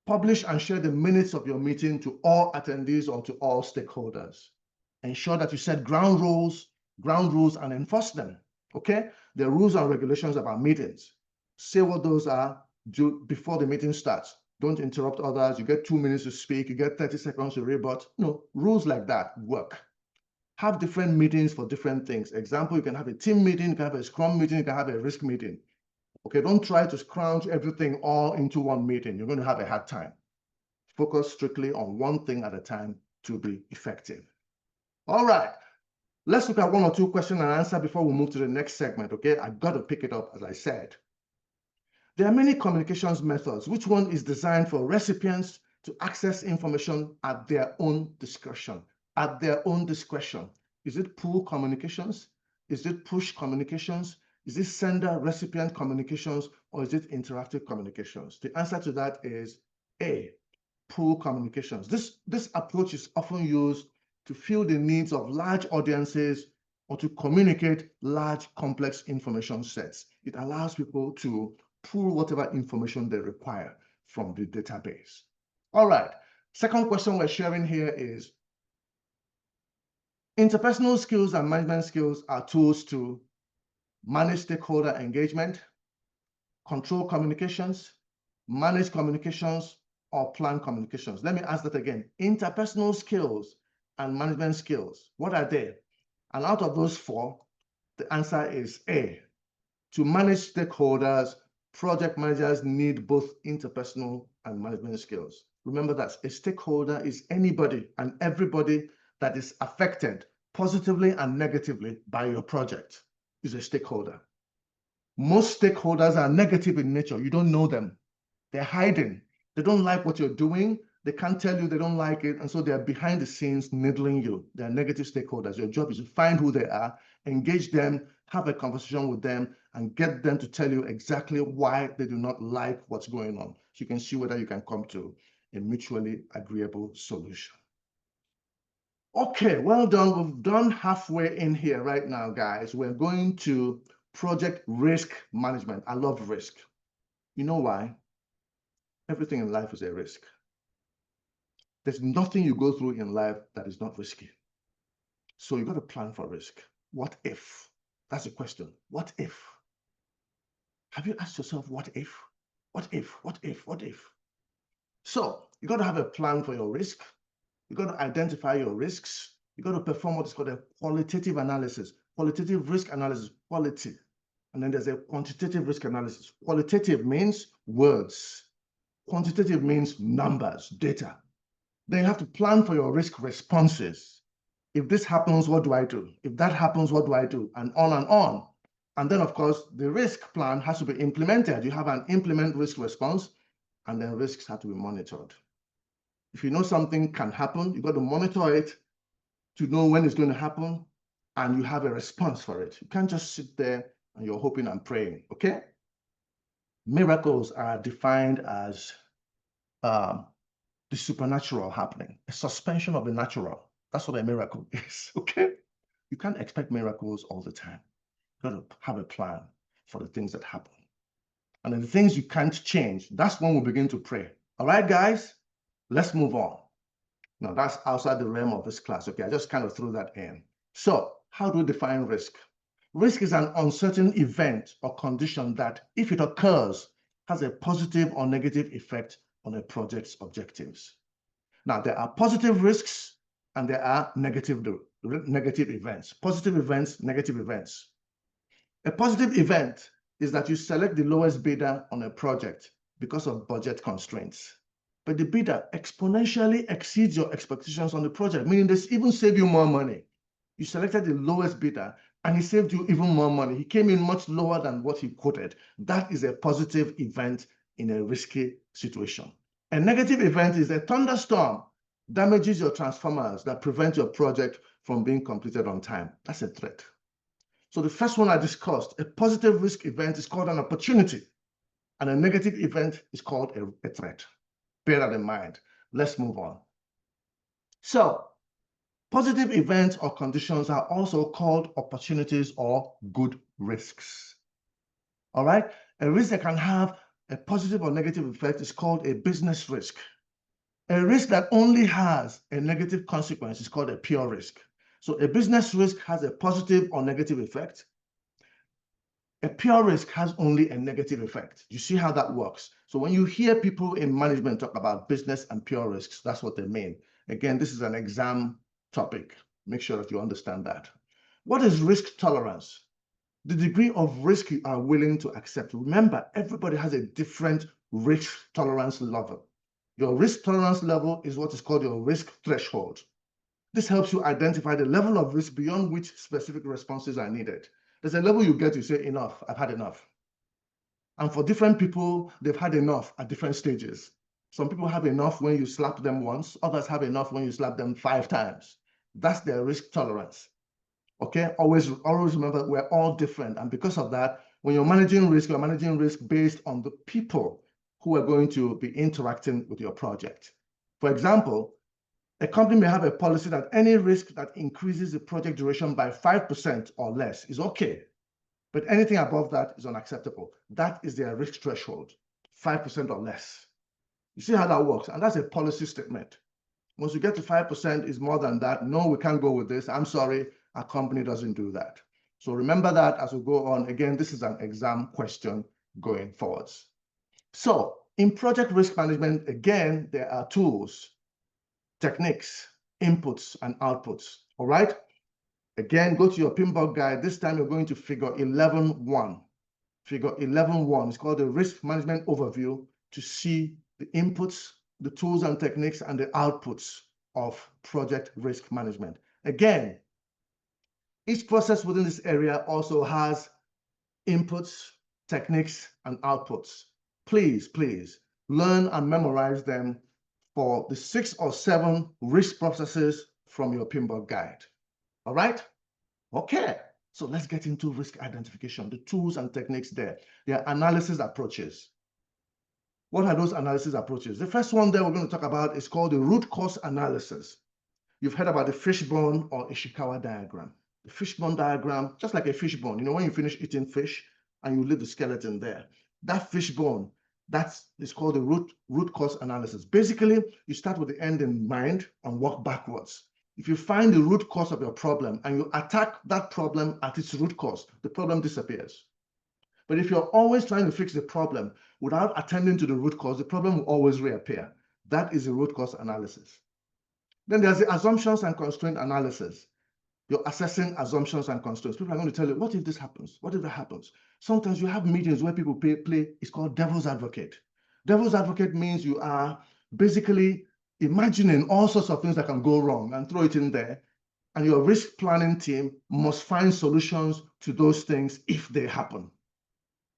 S1: Publish and share the minutes of your meeting to all attendees or to all stakeholders. Ensure that you set ground rules and enforce them. Okay? There are rules and regulations about meetings. Say what those are before the meeting starts. Don't interrupt others. You get 2 minutes to speak. You get 30 seconds to rebut. No, rules like that work. Have different meetings for different things. Example, you can have a team meeting, you can have a scrum meeting, you can have a risk meeting. Okay, don't try to scrounge everything all into one meeting. You're going to have a hard time. Focus strictly on one thing at a time to be effective. All right, let's look at 1 or 2 questions and answer before we move to the next segment. Okay, I've got to pick it up, as I said. There are many communications methods. Which one is designed for recipients to access information at their own discretion? At their own discretion. Is it pull communications? Is it push communications? Is it sender-recipient communications? Or is it interactive communications? The answer to that is A, pull communications. This approach is often used to fill the needs of large audiences or to communicate large, complex information sets. It allows people to pull whatever information they require from the database. All right, second question we're sharing here is, interpersonal skills and management skills are tools to manage stakeholder engagement, control communications, manage communications, or plan communications. Let me ask that again. Interpersonal skills and management skills, what are they? And out of those 4, the answer is A. To manage stakeholders, project managers need both interpersonal and management skills. Remember that a stakeholder is anybody and everybody that is affected positively and negatively by your project is a stakeholder. Most stakeholders are negative in nature. You don't know them. They're hiding. They don't like what you're doing. They can't tell you they don't like it. And so they're behind the scenes needling you. They're negative stakeholders. Your job is to find who they are, engage them, have a conversation with them, and get them to tell you exactly why they do not like what's going on. So you can see whether you can come to a mutually agreeable solution. Okay, well done. We've done halfway in here right now, guys. We're going to project risk management. I love risk. You know why? Everything in life is a risk. There's nothing you go through in life that is not risky. So you got to plan for risk. What if? That's the question. What if? Have you asked yourself, what if? What if? What if? What if? So you got to have a plan for your risk. You got to identify your risks. You got to perform what is called a qualitative analysis. Qualitative risk analysis, quality. And then there's a quantitative risk analysis. Qualitative means words. Quantitative means numbers, data. Then you have to plan for your risk responses. If this happens, what do I do? If that happens, what do I do? And on and on. And then, of course, the risk plan has to be implemented. You have an implement risk response, and then risks have to be monitored. If you know something can happen, you got to monitor it to know when it's going to happen, and you have a response for it. You can't just sit there and you're hoping and praying, okay? Miracles are defined as the supernatural happening, a suspension of the natural. That's what a miracle is, okay? You can't expect miracles all the time. You got to have a plan for the things that happen. And then the things you can't change, that's when we begin to pray. All right, guys, let's move on. Now, that's outside the realm of this class, okay? I just kind of threw that in. So, how do we define risk? Risk is an uncertain event or condition that, if it occurs, has a positive or negative effect on a project's objectives. Now, there are positive risks and there are negative events. Positive events, negative events. A positive event is that you select the lowest bidder on a project because of budget constraints. But the bidder exponentially exceeds your expectations on the project, meaning they even save you more money. You selected the lowest bidder and he saved you even more money. He came in much lower than what he quoted. That is a positive event in a risky situation. A negative event is a thunderstorm, damages your transformers that prevent your project from being completed on time. That's a threat. So the first one I discussed, a positive risk event is called an opportunity, and a negative event is called a threat. Bear that in mind. Let's move on. So, positive events or conditions are also called opportunities or good risks. All right? A risk that can have a positive or negative effect is called a business risk. A risk that only has a negative consequence is called a pure risk. So a business risk has a positive or negative effect. A pure risk has only a negative effect. You see how that works? So when you hear people in management talk about business and pure risks, that's what they mean. Again, this is an exam topic. Make sure that you understand that. What is risk tolerance? The degree of risk you are willing to accept. Remember, everybody has a different risk tolerance level. Your risk tolerance level is what is called your risk threshold. This helps you identify the level of risk beyond which specific responses are needed. There's a level you get to say, enough, I've had enough. And for different people, they've had enough at different stages. Some people have enough when you slap them once, others have enough when you slap them 5 times. That's their risk tolerance. Okay, always remember we're all different. And because of that, when you're managing risk based on the people who are going to be interacting with your project. For example, a company may have a policy that any risk that increases the project duration by 5% or less is okay, but anything above that is unacceptable. That is their risk threshold, 5% or less. You see how that works? And that's a policy statement. Once you get to 5% is more than that, no, we can't go with this. I'm sorry, our company doesn't do that. So remember that as we go on. Again, this is an exam question going forwards. So in project risk management, again, there are tools, techniques, inputs, and outputs. All right? Again, go to your PMP guide. This time you're going to figure 11.1. Figure 11.1 is called the risk management overview to see the inputs, the tools and techniques, and the outputs of project risk management. Again, each process within this area also has inputs, techniques, and outputs. Please, please learn and memorize them for the 6 or 7 risk processes from your PMP guide. All right? Okay. So let's get into risk identification, the tools and techniques there. There are analysis approaches. What are those analysis approaches? The first one there we're going to talk about is called the root cause analysis. You've heard about the fishbone or Ishikawa diagram. The fishbone diagram, just like a fishbone, you know, when you finish eating fish and you leave the skeleton there, that fishbone, that is called the root cause analysis. Basically, you start with the end in mind and work backwards. If you find the root cause of your problem and you attack that problem at its root cause, the problem disappears. But if you're always trying to fix the problem without attending to the root cause, the problem will always reappear. That is the root cause analysis. Then there's the assumptions and constraint analysis. You're assessing assumptions and constraints. People are going to tell you, what if this happens? What if that happens? Sometimes you have meetings where people play, it's called devil's advocate. Devil's advocate means you are basically imagining all sorts of things that can go wrong and throw it in there. And your risk planning team must find solutions to those things if they happen.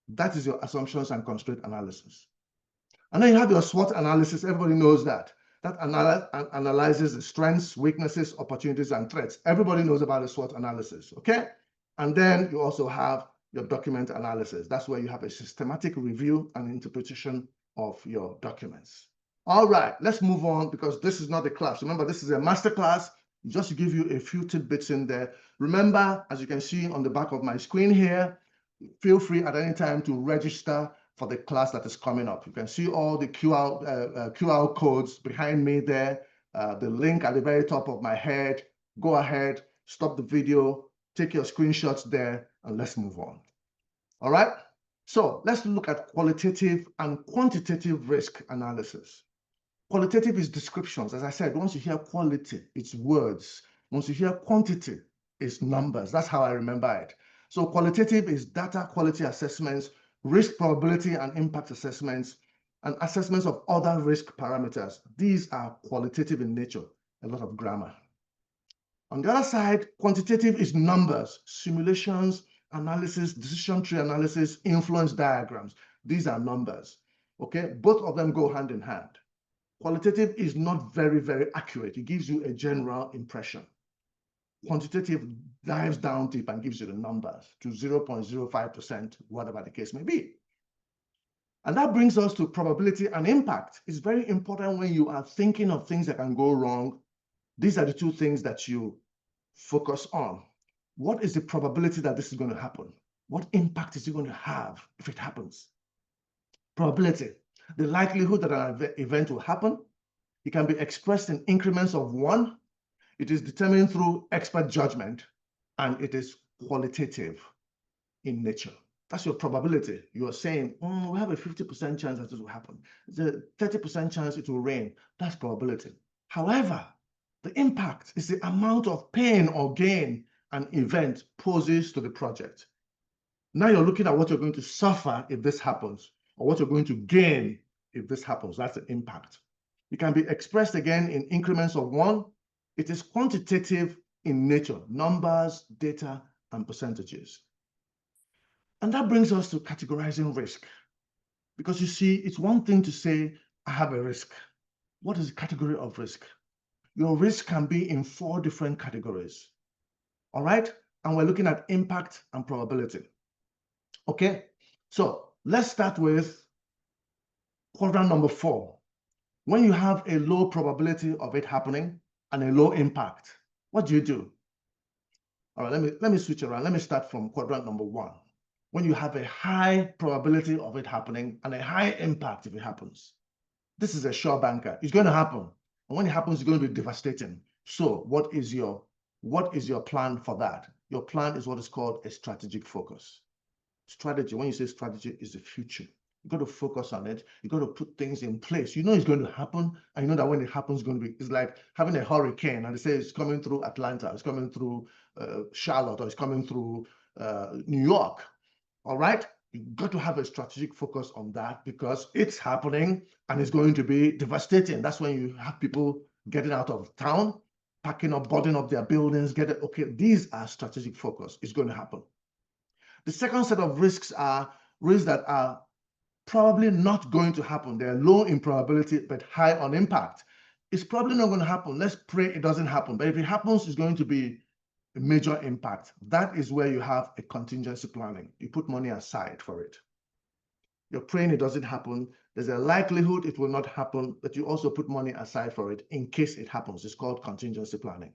S1: That is your assumptions and constraint analysis. And then you have your SWOT analysis. Everybody knows that. that analyzes the strengths, weaknesses, opportunities, and threats. Everybody knows about the SWOT analysis, okay? And then you also have your document analysis. That's where you have a systematic review and interpretation of your documents. All right, let's move on because this is not a class. Remember, this is a masterclass. Just to give you a few tidbits in there. Remember, as you can see on the back of my screen here, feel free at any time to register for the class that is coming up. You can see all the QR codes behind me there, the link at the very top of my head. Go ahead, stop the video, take your screenshots there, and let's move on. All right? So let's look at qualitative and quantitative risk analysis. Qualitative is descriptions. As I said, once you hear quality, it's words. Once you hear quantity, it's numbers. That's how I remember it. So qualitative is data quality assessments, risk probability and impact assessments, and assessments of other risk parameters. These are qualitative in nature, a lot of grammar. On the other side, quantitative is numbers, simulations, analysis, decision tree analysis, influence diagrams. These are numbers, okay? Both of them go hand in hand. Qualitative is not very, very accurate. It gives you a general impression. Quantitative dives down deep and gives you the numbers to 0.05%, whatever the case may be. And that brings us to probability and impact. It's very important when you are thinking of things that can go wrong. These are the two things that you focus on. What is the probability that this is going to happen? What impact is it going to have if it happens? Probability, the likelihood that an event will happen. It can be expressed in increments of 1. It is determined through expert judgment, and it is qualitative in nature. That's your probability. You are saying, we have a 50% chance that this will happen. There's a 30% chance it will rain. That's probability. However, the impact is the amount of pain or gain an event poses to the project. Now you're looking at what you're going to suffer if this happens, or what you're going to gain if this happens. That's the impact. It can be expressed again in increments of 1. It is quantitative in nature, numbers, data, and percentages. And that brings us to categorizing risk. Because you see, it's one thing to say, I have a risk. What is the category of risk? Your risk can be in 4 different categories. All right? And we're looking at impact and probability. Okay? So let's start with quadrant number 4. When you have a low probability of it happening and a low impact, what do you do? All right, let me switch around. Let me start from quadrant number 1. When you have a high probability of it happening and a high impact if it happens. This is a sure banker. It's going to happen. And when it happens, it's going to be devastating. So what is your plan for that? Your plan is what is called a strategic focus. Strategy, when you say strategy, is the future. You got to focus on it. You got to put things in place. You know it's going to happen, and you know that when it happens, it's like having a hurricane, and they say it's coming through Atlanta, it's coming through Charlotte, or it's coming through New York. All right, you got to have a strategic focus on that because it's happening and it's going to be devastating. That's when you have people getting out of town, packing up, boarding up their buildings. Okay, these are strategic focus. It's going to happen. The second set of risks are risks that are probably not going to happen. They're low in probability, but high on impact. It's probably not going to happen. Let's pray it doesn't happen. But if it happens, it's going to be a major impact. That is where you have a contingency planning. You put money aside for it. You're praying it doesn't happen. There's a likelihood it will not happen, but you also put money aside for it in case it happens. It's called contingency planning.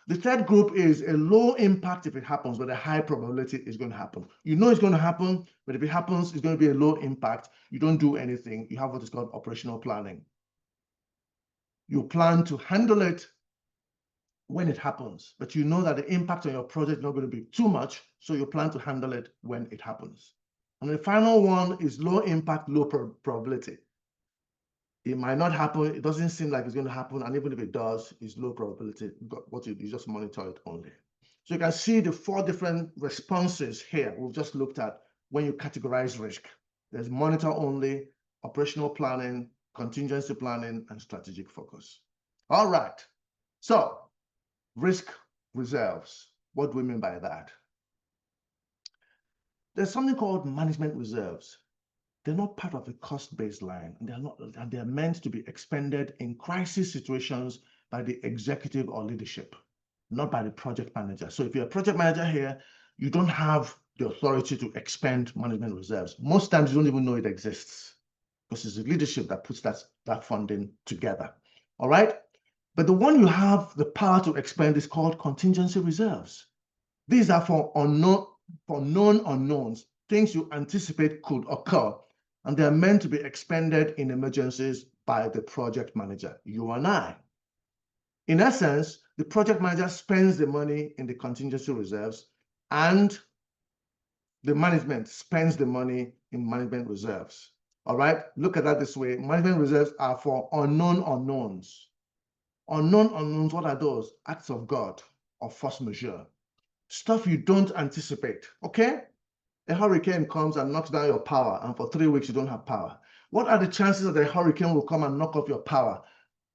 S1: The third group is a low impact if it happens, but a high probability is going to happen. You know it's going to happen, but if it happens, it's going to be a low impact. You don't do anything. You have what is called operational planning. You plan to handle it when it happens, but you know that the impact on your project is not going to be too much, so you plan to handle it when it happens. And the final one is low impact, low probability. It might not happen. It doesn't seem like it's going to happen. And even if it does, it's low probability. You just monitor it only. So you can see the 4 different responses here we've just looked at when you categorize risk. There's monitor only, operational planning, contingency planning, and strategic focus. All right. So risk reserves. What do we mean by that? There's something called management reserves. they're not part of the cost baseline, and they're meant to be expended in crisis situations by the executive or leadership, not by the project manager. So if you're a project manager here, you don't have the authority to expend management reserves. Most times you don't even know it exists, because it's the leadership that puts that funding together. All right? But the one you have the power to expend is called contingency reserves. These are for known unknowns, things you anticipate could occur, and they're meant to be expended in emergencies by the project manager, you and I. In essence, the project manager spends the money in the contingency reserves, and the management spends the money in management reserves. All right? Look at that this way. Management reserves are for unknown unknowns. Unknown unknowns, what are those? Acts of God or force majeure. Stuff you don't anticipate, okay? A hurricane comes and knocks down your power, and for 3 weeks you don't have power. What are the chances that a hurricane will come and knock off your power?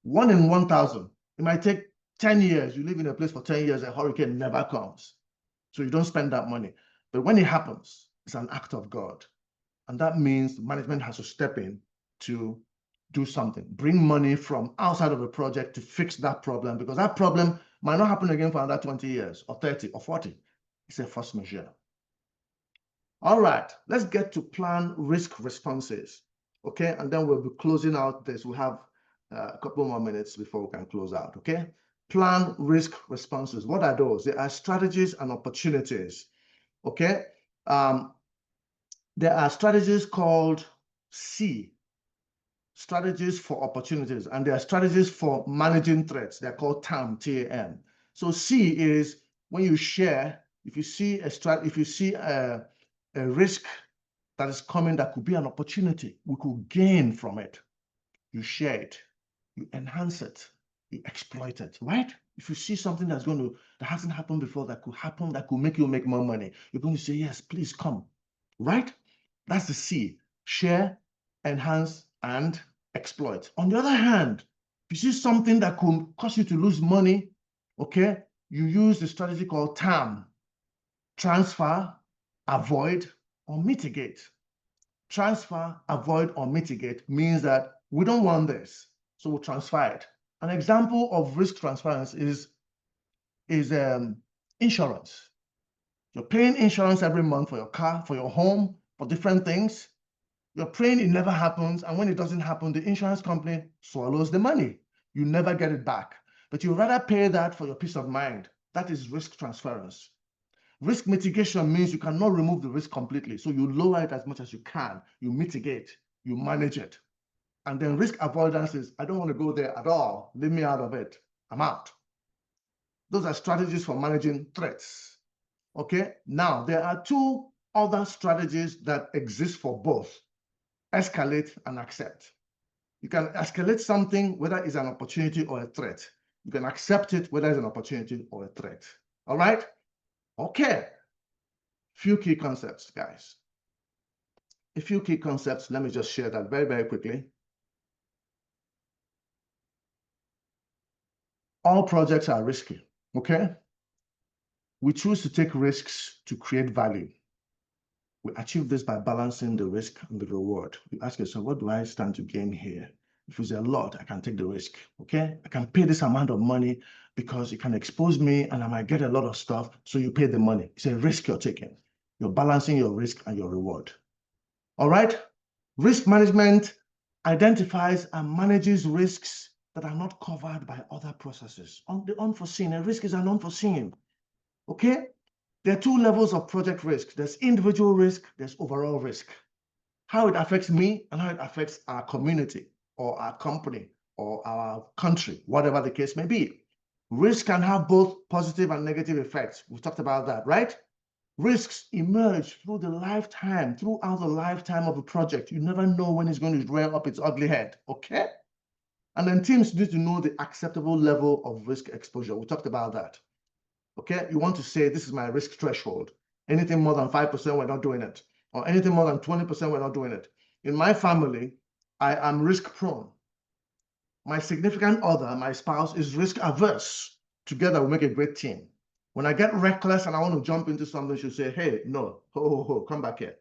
S1: 1 in 1,000. It might take 10 years. You live in a place for 10 years, a hurricane never comes. So you don't spend that money. But when it happens, it's an act of God. And that means management has to step in to do something, bring money from outside of a project to fix that problem, because that problem might not happen again for another 20 years or 30 or 40. It's a force majeure. All right, let's get to plan risk responses, okay? And then we'll be closing out this. We have a couple more minutes before we can close out, okay? Plan risk responses. What are those? They are strategies and opportunities, okay? There are strategies called C, strategies for opportunities, and there are strategies for managing threats. They're called TAM, T-A-M. So C is when you share, if you see a risk that is coming that could be an opportunity, we could gain from it. You share it, you enhance it, you exploit it, right? If you see something that hasn't happened before, that could happen, that could make you make more money, you're going to say, yes, please come, right? That's the C, share, enhance, and exploit. On the other hand, if you see something that could cause you to lose money, okay, you use the strategy called TAM, transfer, avoid, or mitigate. Transfer, avoid, or mitigate means that we don't want this, so we'll transfer it. An example of risk transference is insurance. You're paying insurance every month for your car, for your home, for different things. You're praying it never happens, and when it doesn't happen, the insurance company swallows the money. You never get it back. But you'd rather pay that for your peace of mind. That is risk transference. Risk mitigation means you cannot remove the risk completely, so you lower it as much as you can. You mitigate, you manage it. And then risk avoidance is, I don't want to go there at all. Leave me out of it. I'm out. Those are strategies for managing threats. Okay, now there are two other strategies that exist for both: escalate and accept. You can escalate something whether it's an opportunity or a threat. You can accept it whether it's an opportunity or a threat. All right? Okay. Few key concepts, guys. A few key concepts. Let me just share that very, very quickly. All projects are risky, okay? We choose to take risks to create value. We achieve this by balancing the risk and the reward. You ask yourself, what do I stand to gain here? If it's a lot, I can take the risk, okay? I can pay this amount of money because it can expose me and I might get a lot of stuff, so you pay the money. It's a risk you're taking. You're balancing your risk and your reward. All right? Risk management identifies and manages risks that are not covered by other processes. On the unforeseen, a risk is an unforeseen, okay? There are two levels of project risk. There's individual risk, there's overall risk. How it affects me and how it affects our community or our company or our country, whatever the case may be. Risk can have both positive and negative effects. We've talked about that, right? Risks emerge throughout the lifetime of a project. You never know when it's going to rear up its ugly head, okay? And then teams need to know the acceptable level of risk exposure. We talked about that. Okay, you want to say, this is my risk threshold. Anything more than 5%, we're not doing it. Or anything more than 20%, we're not doing it. In my family, I am risk prone. My significant other, my spouse, is risk averse. Together, we make a great team. When I get reckless and I want to jump into something, she'll say, hey, no, ho, come back here.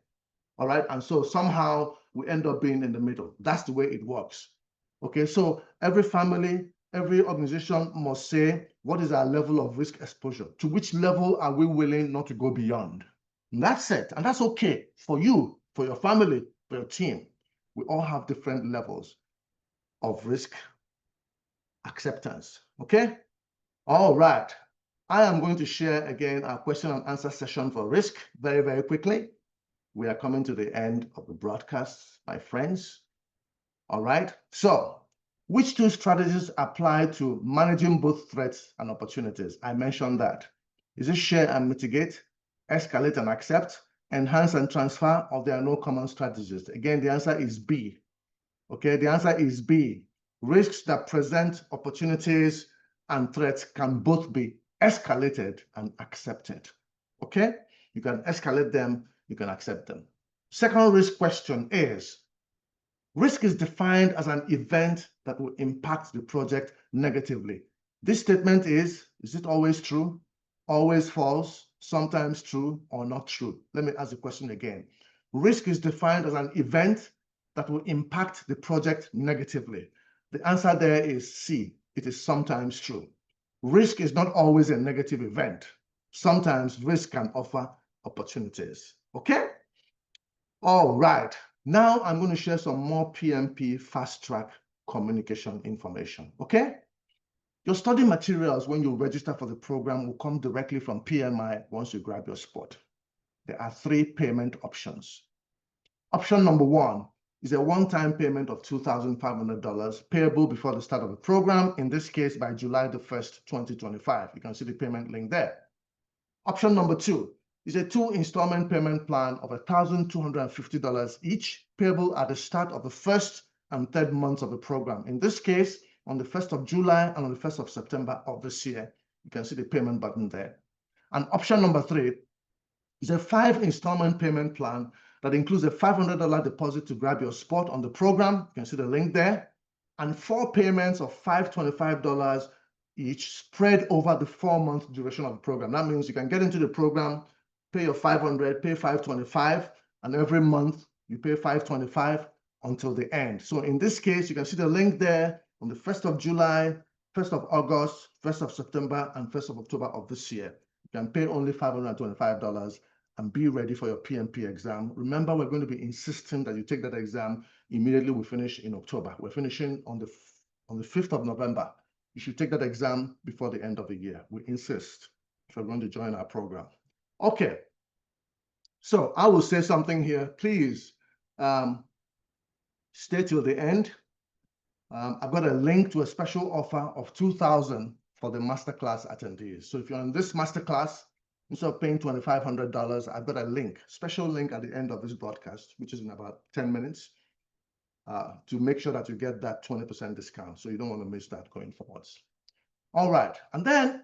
S1: All right, and so somehow we end up being in the middle. That's the way it works. Okay, so every family, every organization must say, what is our level of risk exposure? To which level are we willing not to go beyond? And that's it. And that's okay for you, for your family, for your team. We all have different levels of risk acceptance. Okay? All right. I am going to share again our question and answer session for risk very, very quickly. We are coming to the end of the broadcast, my friends. All right. So, which two strategies apply to managing both threats and opportunities? I mentioned that. Is it share and mitigate, escalate and accept, enhance and transfer, or there are no common strategies? Again, the answer is B. Okay, the answer is B. Risks that present opportunities and threats can both be escalated and accepted. Okay, you can escalate them, you can accept them. Second risk question is, risk is defined as an event that will impact the project negatively. This statement is it always true, always false, sometimes true, or not true? Let me ask the question again. Risk is defined as an event that will impact the project negatively. The answer there is C. It is sometimes true. Risk is not always a negative event. Sometimes risk can offer opportunities. Okay? All right. Now I'm going to share some more PMP fast track communication information. Okay? Your study materials when you register for the program will come directly from PMI once you grab your spot. There are 3 payment options. Option number 1 is a one-time payment of $2,500 payable before the start of the program, in this case by July the 1st, 2025. You can see the payment link there. Option number 2 is a 2 installment payment plan of $1,250 each, payable at the start of the 1st and 3rd months of the program. In this case, on the 1st of July and on the 1st of September of this year. You can see the payment button there. And option number 3 is a 5 installment payment plan that includes a $500 deposit to grab your spot on the program. You can see the link there. And 4 payments of $525 each spread over the 4-month duration of the program. That means you can get into the program, pay your $500, pay $525, and every month you pay $525 until the end. So in this case, you can see the link there on the 1st of July, 1st of August, 1st of September, and 1st of October of this year. You can pay only $525 and be ready for your PMP exam. Remember, we're going to be insisting that you take that exam immediately we finish in October. We're finishing on the 5th of November. You should take that exam before the end of the year. We insist if you're going to join our program. Okay. So I will say something here. Please stay till the end. I've got a link to a special offer of $2,000 for the masterclass attendees. So if you're in this masterclass, instead of paying $2,500, I've got a link, special link at the end of this broadcast, which is in about 10 minutes, to make sure that you get that 20% discount. So you don't want to miss that going forwards. All right. And then,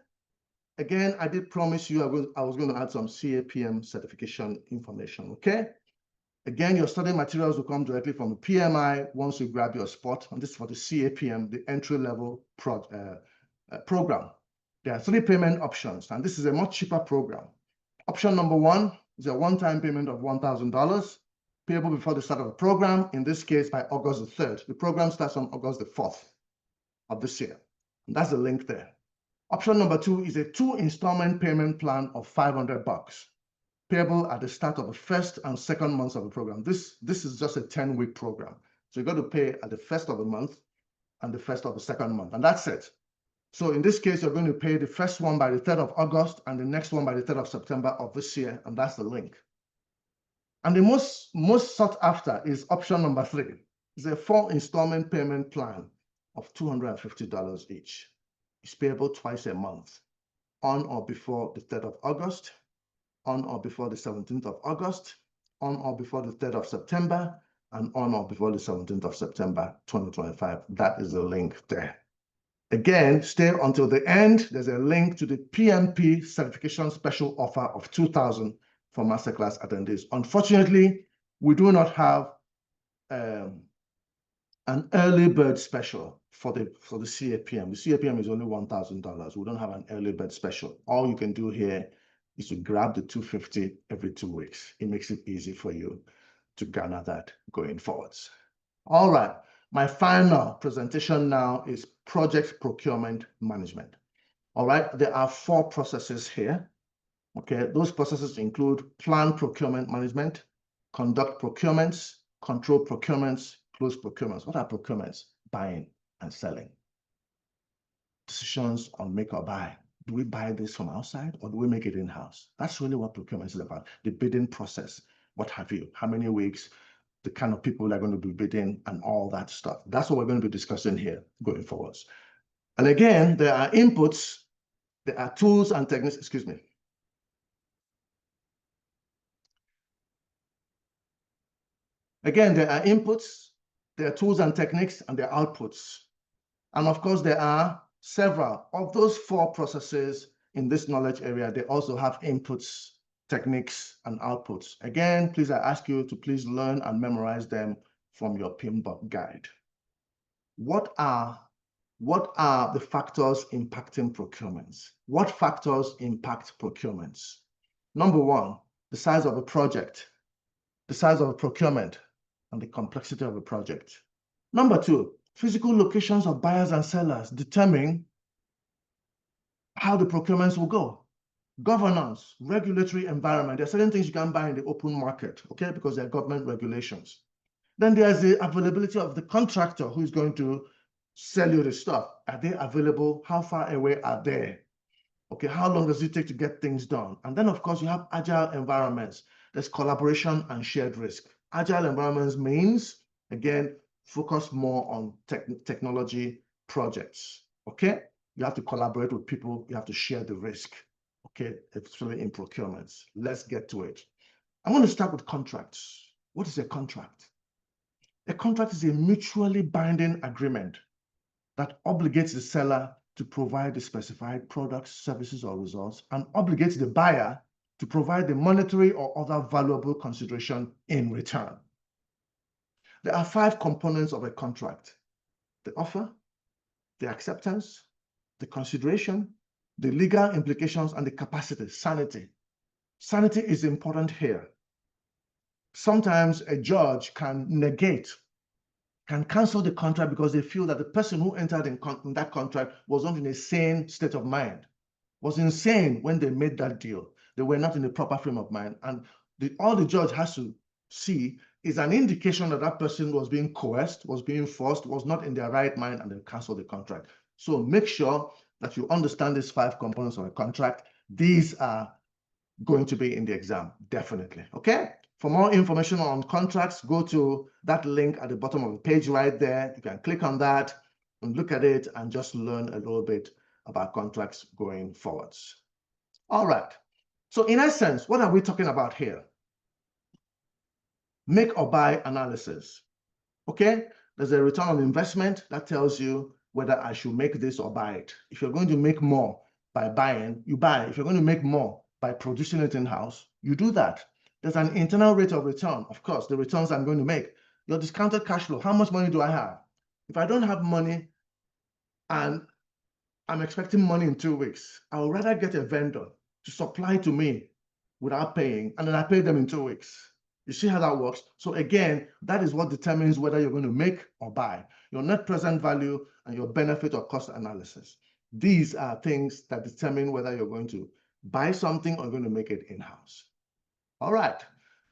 S1: again, I did promise you I was going to add some CAPM certification information, okay? Again, your study materials will come directly from the PMI once you grab your spot. And this is for the CAPM, the entry-level program. There are 3 payment options, and this is a much cheaper program. Option number 1 is a one-time payment of $1,000, payable before the start of the program, in this case by August the 3rd. The program starts on August the 4th of this year. And that's the link there. Option number 2 is a 2 installment payment plan of $500, payable at the start of the 1st and 2nd months of the program. This is just a 10-week program. So you got to pay at the 1st of the month and the 1st of the 2nd month, and that's it. So in this case, you're going to pay the first one by the 3rd of August and the next one by the 3rd of September of this year, and that's the link. And the most sought after is option number 3. It's a 4 installment payment plan of $250 each. It's payable twice a month, on or before the 3rd of August, on or before the 17th of August, on or before the 3rd of September, and on or before the 17th of September, 2025. That is the link there. Again, stay until the end. There's a link to the PMP certification special offer of $2,000 for masterclass attendees. Unfortunately, we do not have an early bird special for the CAPM. The CAPM is only $1,000. We don't have an early bird special. All you can do here is to grab the $250 every 2 weeks. It makes it easy for you to garner that going forwards. All right, my final presentation now is project procurement management. All right, there are 4 processes here. Okay, those processes include plan procurement management, conduct procurements, control procurements, close procurements. What are procurements? Buying and selling. Decisions on make or buy. Do we buy this from outside or do we make it in-house? That's really what procurement is about. The bidding process, what have you, how many weeks, the kind of people that are going to be bidding and all that stuff. That's what we're going to be discussing here going forwards. And again, there are inputs, there are tools and techniques, excuse me. Again, there are inputs, there are tools and techniques, and there are outputs. And of course, there are several of those 4 processes in this knowledge area. They also have inputs, techniques, and outputs. Again, please, I ask you to please learn and memorize them from your PMBOK guide. What are the factors impacting procurements? What factors impact procurements? Number 1, the size of a project, the size of a procurement, and the complexity of a project. Number 2, physical locations of buyers and sellers determine how the procurements will go. Governance, regulatory environment. There are certain things you can't buy in the open market, okay, because there are government regulations. Then there's the availability of the contractor who is going to sell you the stuff. Are they available? How far away are they? Okay, how long does it take to get things done? And then, of course, you have agile environments. There's collaboration and shared risk. Agile environments means, again, focus more on technology projects, okay? You have to collaborate with people. You have to share the risk, okay, especially in procurements. Let's get to it. I want to start with contracts. What is a contract? A contract is a mutually binding agreement that obligates the seller to provide the specified products, services, or results, and obligates the buyer to provide the monetary or other valuable consideration in return. There are 5 components of a contract: the offer, the acceptance, the consideration, the legal implications, and the capacity, sanity. Sanity is important here. Sometimes a judge can cancel the contract because they feel that the person who entered in that contract was not in a sane state of mind, was insane when they made that deal. They were not in the proper frame of mind. And all the judge has to see is an indication that that person was being coerced, was being forced, was not in their right mind, and they cancel the contract. So make sure that you understand these 5 components of a contract. These are going to be in the exam, definitely, okay? For more information on contracts, go to that link at the bottom of the page right there. You can click on that and look at it and just learn a little bit about contracts going forwards. All right. So in essence, what are we talking about here? Make or buy analysis. Okay? There's a return on investment that tells you whether I should make this or buy it. If you're going to make more by buying, you buy. If you're going to make more by producing it in-house, you do that. There's an internal rate of return, of course, the returns I'm going to make. Your discounted cash flow, how much money do I have? If I don't have money and I'm expecting money in 2 weeks, I would rather get a vendor to supply to me without paying, and then I pay them in 2 weeks. You see how that works? So again, that is what determines whether you're going to make or buy. Your net present value and your benefit or cost analysis. These are things that determine whether you're going to buy something or going to make it in-house. All right,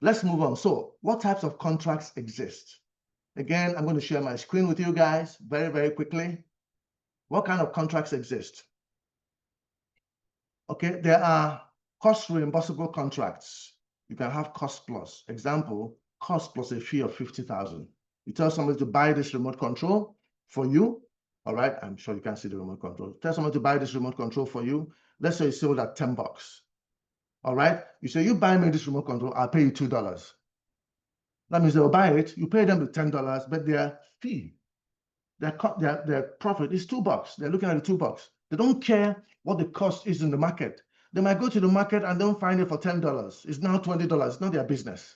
S1: let's move on. So what types of contracts exist? Again, I'm going to share my screen with you guys very, very quickly. What kind of contracts exist? Okay, there are cost reimbursable contracts. You can have cost plus. Example, cost plus a fee of 50,000. You tell somebody to buy this remote control for you. All right, I'm sure you can't see the remote control. Tell somebody to buy this remote control for you. Let's say you sold at $10. All right, you say, you buy me this remote control, I'll pay you $2. That means they'll buy it, you pay them the $10, but their fee, their profit is $2. They're looking at the $2. They don't care what the cost is in the market. They might go to the market and don't find it for $10. It's now $20. It's not their business.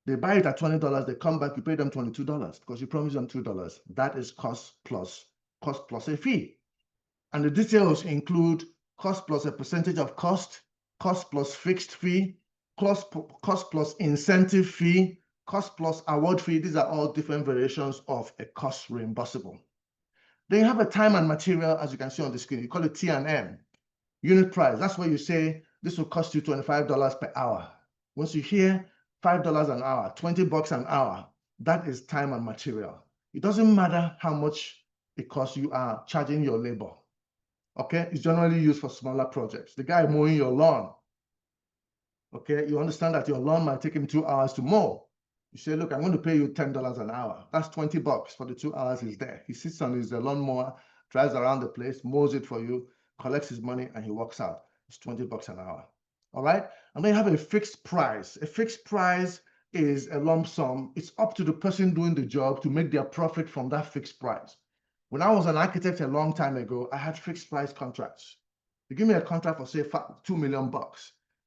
S1: They buy it at $20. They come back, you pay them $22 because you promised them $2. That is cost plus a fee. And the details include cost plus a percentage of cost plus fixed fee, cost plus incentive fee, cost plus award fee. These are all different variations of a cost reimbursable. Then you have a time and material, as you can see on the screen. You call it T&M, unit price. That's where you say this will cost you $25 per hour. Once you hear $5 an hour, $20 an hour, that is time and material. It doesn't matter how much it costs, you are charging your labor. Okay, it's generally used for smaller projects. The guy mowing your lawn, okay, you understand that your lawn might take him 2 hours to mow. You say, look, I'm going to pay you $10 an hour. That's $20 for the 2 hours he's there. He sits on his lawnmower, drives around the place, mows it for you, collects his money, and he walks out. It's $20 an hour. All right? And then you have a fixed price. A fixed price is a lump sum. It's up to the person doing the job to make their profit from that fixed price. When I was an architect a long time ago, I had fixed price contracts. You give me a contract for, say, $2 million.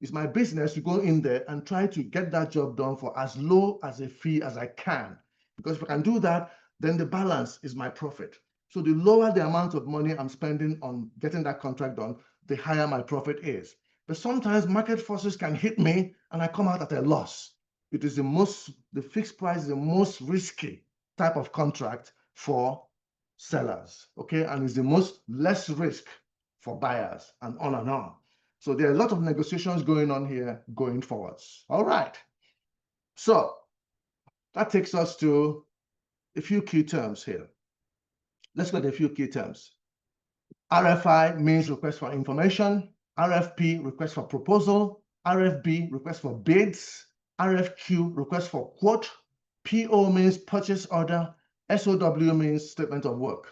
S1: It's my business to go in there and try to get that job done for as low as a fee as I can. Because if I can do that, then the balance is my profit. So the lower the amount of money I'm spending on getting that contract done, the higher my profit is. But sometimes market forces can hit me and I come out at a loss. It is the fixed price is the most risky type of contract for sellers, okay? And it's the most less risk for buyers, and on and on. So there are a lot of negotiations going on here going forwards. All right. So that takes us to a few key terms here. Let's look at a few key terms. RFI means request for information. RFP, request for proposal. RFB, request for bids. RFQ, request for quote. PO means purchase order. SOW means statement of work.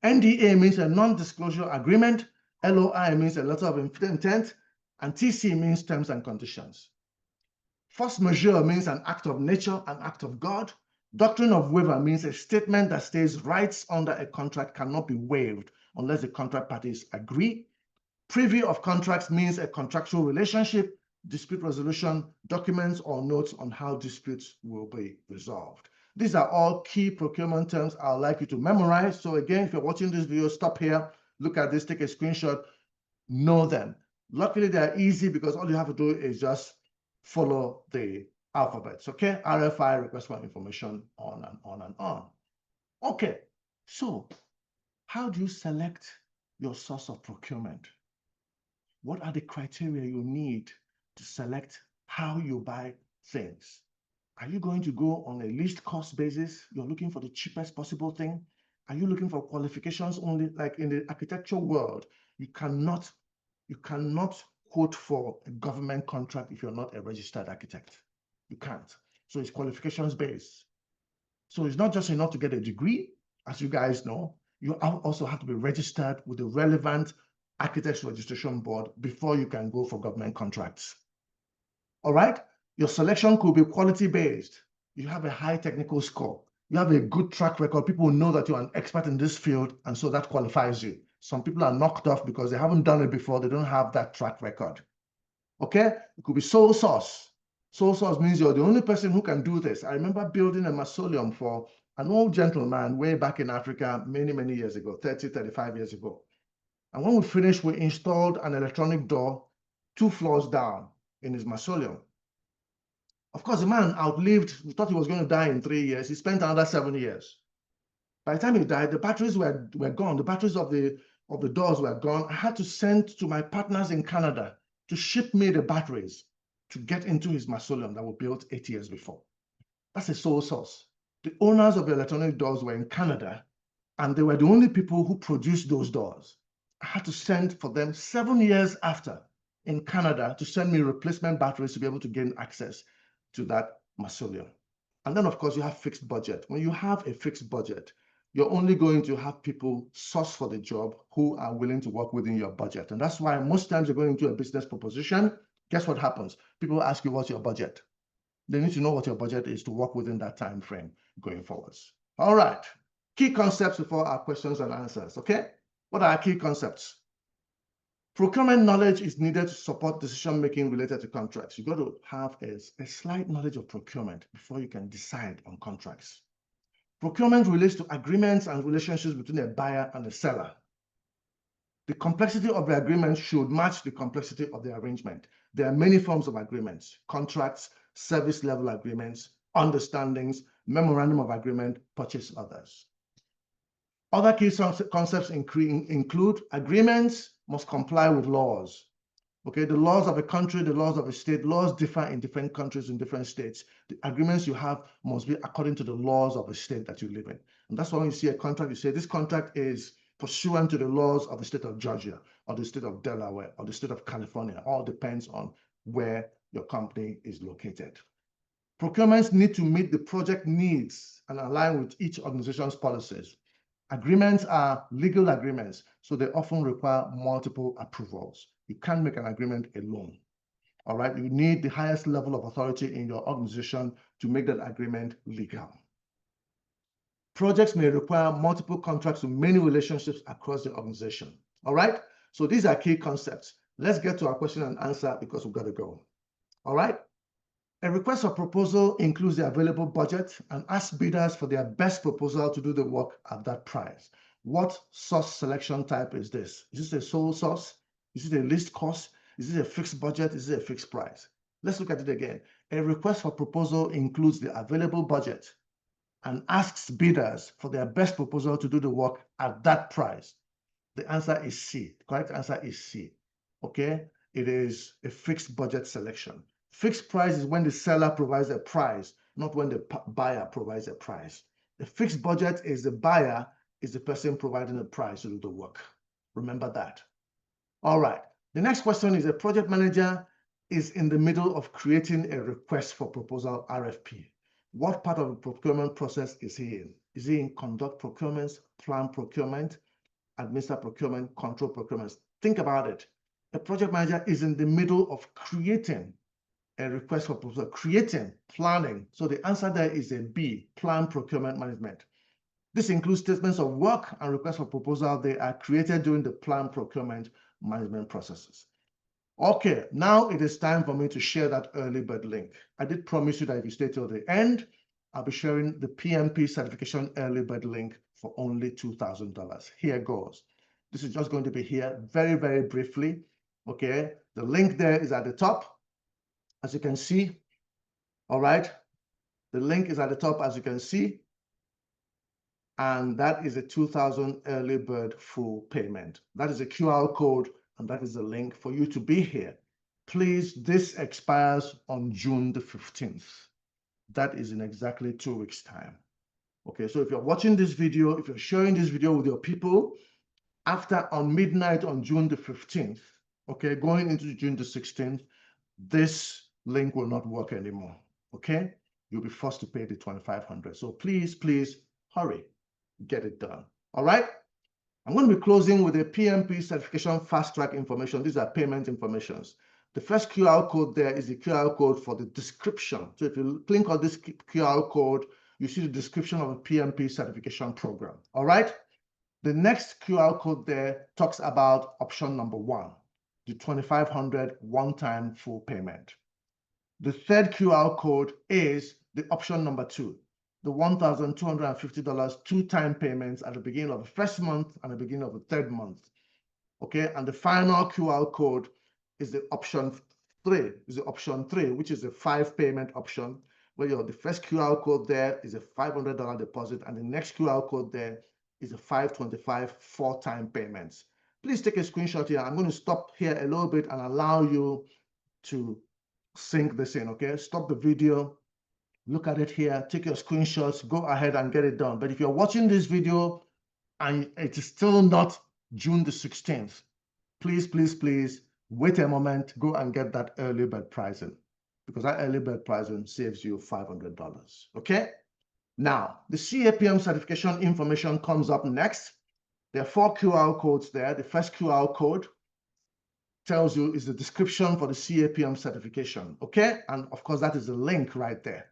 S1: NDA means a non-disclosure agreement. LOI means a letter of intent. And TC means terms and conditions. Force majeure means an act of nature, an act of God. Doctrine of waiver means a statement that states rights under a contract cannot be waived unless the contract parties agree. Preview of contracts means a contractual relationship. Dispute resolution, documents or notes on how disputes will be resolved. These are all key procurement terms I'd like you to memorize. So again, if you're watching this video, stop here, look at this, take a screenshot, know them. Luckily, they're easy because all you have to do is just follow the alphabets, okay? RFI, request for information, on and on and on. Okay, so how do you select your source of procurement? What are the criteria you need to select how you buy things? Are you going to go on a least cost basis? You're looking for the cheapest possible thing? Are you looking for qualifications only? Like in the architectural world, you cannot quote for a government contract if you're not a registered architect. You can't. So it's qualifications based. So it's not just enough to get a degree, as you guys know. You also have to be registered with the relevant Architects Registration Board before you can go for government contracts. All right? Your selection could be quality-based. You have a high technical score. You have a good track record. People know that you're an expert in this field, and so that qualifies you. Some people are knocked off because they haven't done it before. They don't have that track record. Okay? It could be sole source. Sole source means you're the only person who can do this. I remember building a mausoleum for an old gentleman way back in Africa many, many years ago, 30, 35 years ago. And when we finished, we installed an electronic door 2 floors down in his mausoleum. Of course, the man outlived, we thought he was going to die in 3 years. He spent another 7 years. By the time he died, the batteries were gone. The batteries of the doors were gone. I had to send to my partners in Canada to ship me the batteries to get into his mausoleum that was built 8 years before. That's a sole source. The owners of the electronic doors were in Canada, and they were the only people who produced those doors. I had to send for them 7 years after in Canada to send me replacement batteries to be able to gain access to that mausoleum. And then, of course, you have fixed budget. When you have a fixed budget, you're only going to have people source for the job who are willing to work within your budget. And that's why most times you're going into a business proposition, guess what happens? People ask you, what's your budget? They need to know what your budget is to work within that time frame going forwards. All right. Key concepts before our questions and answers, okay? What are our key concepts? Procurement knowledge is needed to support decision-making related to contracts. You've got to have a slight knowledge of procurement before you can decide on contracts. Procurement relates to agreements and relationships between a buyer and a seller. The complexity of the agreement should match the complexity of the arrangement. There are many forms of agreements: contracts, service level agreements, understandings, memorandum of agreement, purchase orders. Other key concepts include agreements must comply with laws. Okay, the laws of a country, the laws of a state, laws differ in different countries, in different states. The agreements you have must be according to the laws of the state that you live in. And that's why when you see a contract, you say this contract is pursuant to the laws of the state of Georgia, or the state of Delaware, or the state of California. All depends on where your company is located. Procurements need to meet the project needs and align with each organization's policies. Agreements are legal agreements, so they often require multiple approvals. You can't make an agreement alone. All right, you need the highest level of authority in your organization to make that agreement legal. Projects may require multiple contracts with many relationships across the organization. All right, so these are key concepts. Let's get to our question and answer because we've got to go. All right. A request for proposal includes the available budget and asks bidders for their best proposal to do the work at that price. What source selection type is this? Is this a sole source? Is it a list cost? Is it a fixed budget? Is it a fixed price? Let's look at it again. A request for proposal includes the available budget and asks bidders for their best proposal to do the work at that price. The answer is C. The correct answer is C. Okay? It is a fixed budget selection. Fixed price is when the seller provides a price, not when the buyer provides a price. The fixed budget is the buyer is the person providing the price to do the work. Remember that. All right. The next question is: a project manager is in the middle of creating a request for proposal, RFP. What part of the procurement process is he in? Is he in conduct procurements, plan procurement, administer procurement, control procurements? Think about it. A project manager is in the middle of creating a request for proposal, creating, planning. So the answer there is a B, plan procurement management. This includes statements of work and requests for proposal. They are created during the plan procurement management processes. Okay, now it is time for me to share that early bird link. I did promise you that if you stay till the end, I'll be sharing the PMP certification early bird link for only $2,000. Here goes. This is just going to be here very, very briefly. Okay, the link there is at the top. As you can see, all right, the link is at the top, as you can see, and that is a 2,000 early bird full payment. That is a QR code, and that is the link for you to be here. Please, this expires on June the 15th. That is in exactly 2 weeks' time. Okay, so if you're watching this video, if you're sharing this video with your people, on midnight on June the 15th, okay, going into June the 16th, this link will not work anymore. Okay, you'll be forced to pay the $2,500. So please, please hurry, get it done. All right, I'm going to be closing with a PMP certification fast track information. These are payment informations. The first QR code there is the QR code for the description. So if you click on this QR code, you see the description of a PMP certification program. All right, the next QR code there talks about option number 1, the $2,500 one-time full payment. The third QR code is the option number 2, the $1,250 two-time payments at the beginning of the first month and the beginning of the third month. Okay, and the final QR code is the option 3, which is a 5-payment option, where the first QR code there is a $500 deposit, and the next QR code there is a $525 4-time payments. Please take a screenshot here. I'm going to stop here a little bit and allow you to sync this in, okay? Stop the video, look at it here, take your screenshots, go ahead and get it done. But if you're watching this video and it is still not June the 16th, please, please, please wait a moment, go and get that early bird pricing, because that early bird pricing saves you $500, okay? Now, the CAPM certification information comes up next. There are 4 QR codes there. The first QR code tells you is the description for the CAPM certification, okay? And of course, that is the link right there.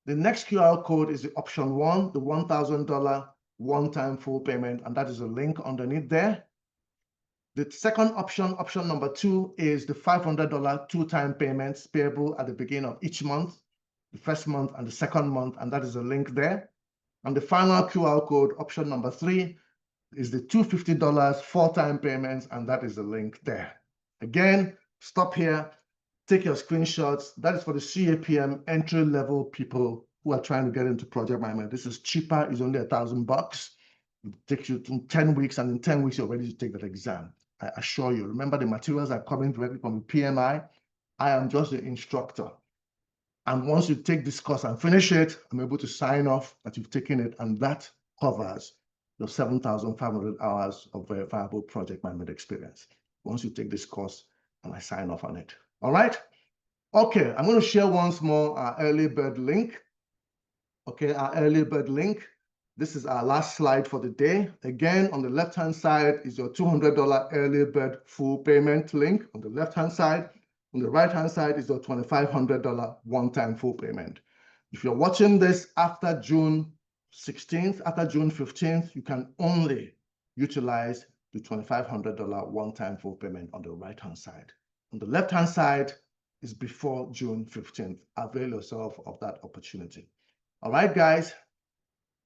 S1: The next QR code is the option 1, the $1,000 one-time full payment, and that is a link underneath there. The second option, option number 2, is the $500 two-time payments payable at the beginning of each month, the first month and the second month, and that is a link there. And the final QR code, option number 3, is the $250 4-time payments, and that is the link there. Again, stop here, take your screenshots. That is for the CAPM entry-level people who are trying to get into project management. This is cheaper, it's only $1,000. It takes you 10 weeks, and in 10 weeks, you're ready to take that exam. I assure you. Remember, the materials are coming directly from the PMI. I am just the instructor. And once you take this course and finish it, I'm able to sign off that you've taken it, and that covers your 7,500 hours of verifiable project management experience. Once you take this course, and I sign off on it. All right? Okay, I'm going to share once more our early bird link. Okay, our early bird link. This is our last slide for the day. Again, on the left-hand side is your $200 early bird full payment link on the left-hand side. On the right-hand side is your $2,500 one-time full payment. If you're watching this after June 16th, after June 15th, you can only utilize the $2,500 one-time full payment on the right-hand side. On the left-hand side is before June 15th. Avail yourself of that opportunity. All right, guys.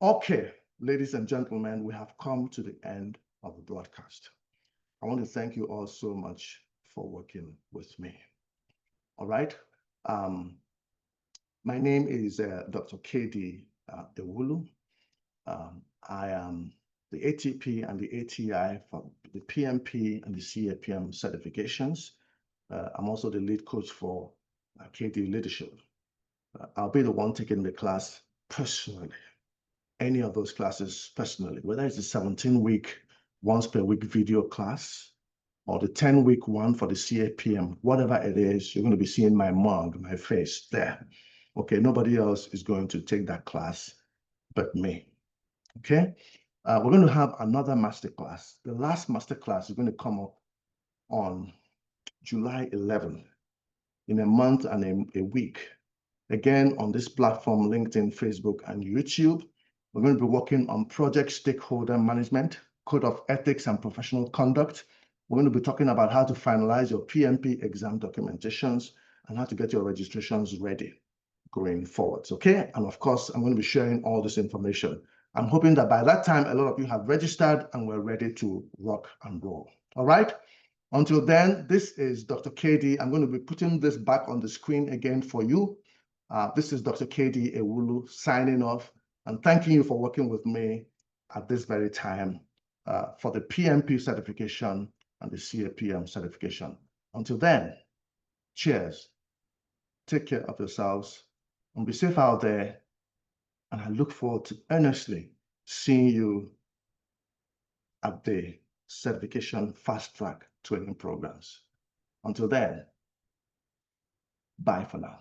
S1: Okay, ladies and gentlemen, we have come to the end of the broadcast. I want to thank you all so much for working with me. All right. My name is Dr. KD Ewulu. I am the ATP and the ATI for the PMP and the CAPM certifications. I'm also the lead coach for KD Leadership. I'll be the one taking the class personally. Any of those classes personally, whether it's the 17-week, once per week video class, or the 10-week one for the CAPM, whatever it is, you're going to be seeing my mug, my face there. Okay, nobody else is going to take that class but me. Okay, we're going to have another masterclass. The last masterclass is going to come up on July 11th, in a month and a week. Again, on this platform, LinkedIn, Facebook, and YouTube. We're going to be working on project stakeholder management, code of ethics and professional conduct. We're going to be talking about how to finalize your PMP exam documentations and how to get your registrations ready going forwards, okay? And of course, I'm going to be sharing all this information. I'm hoping that by that time, a lot of you have registered and we're ready to rock and roll, all right? Until then, this is Dr. KD. I'm going to be putting this back on the screen again for you. This is Dr. KD Ewulu signing off and thanking you for working with me at this very time for the PMP certification and the CAPM certification. Until then, cheers. Take care of yourselves and be safe out there. And I look forward to earnestly seeing you at the certification fast track training programs. Until then, bye for now.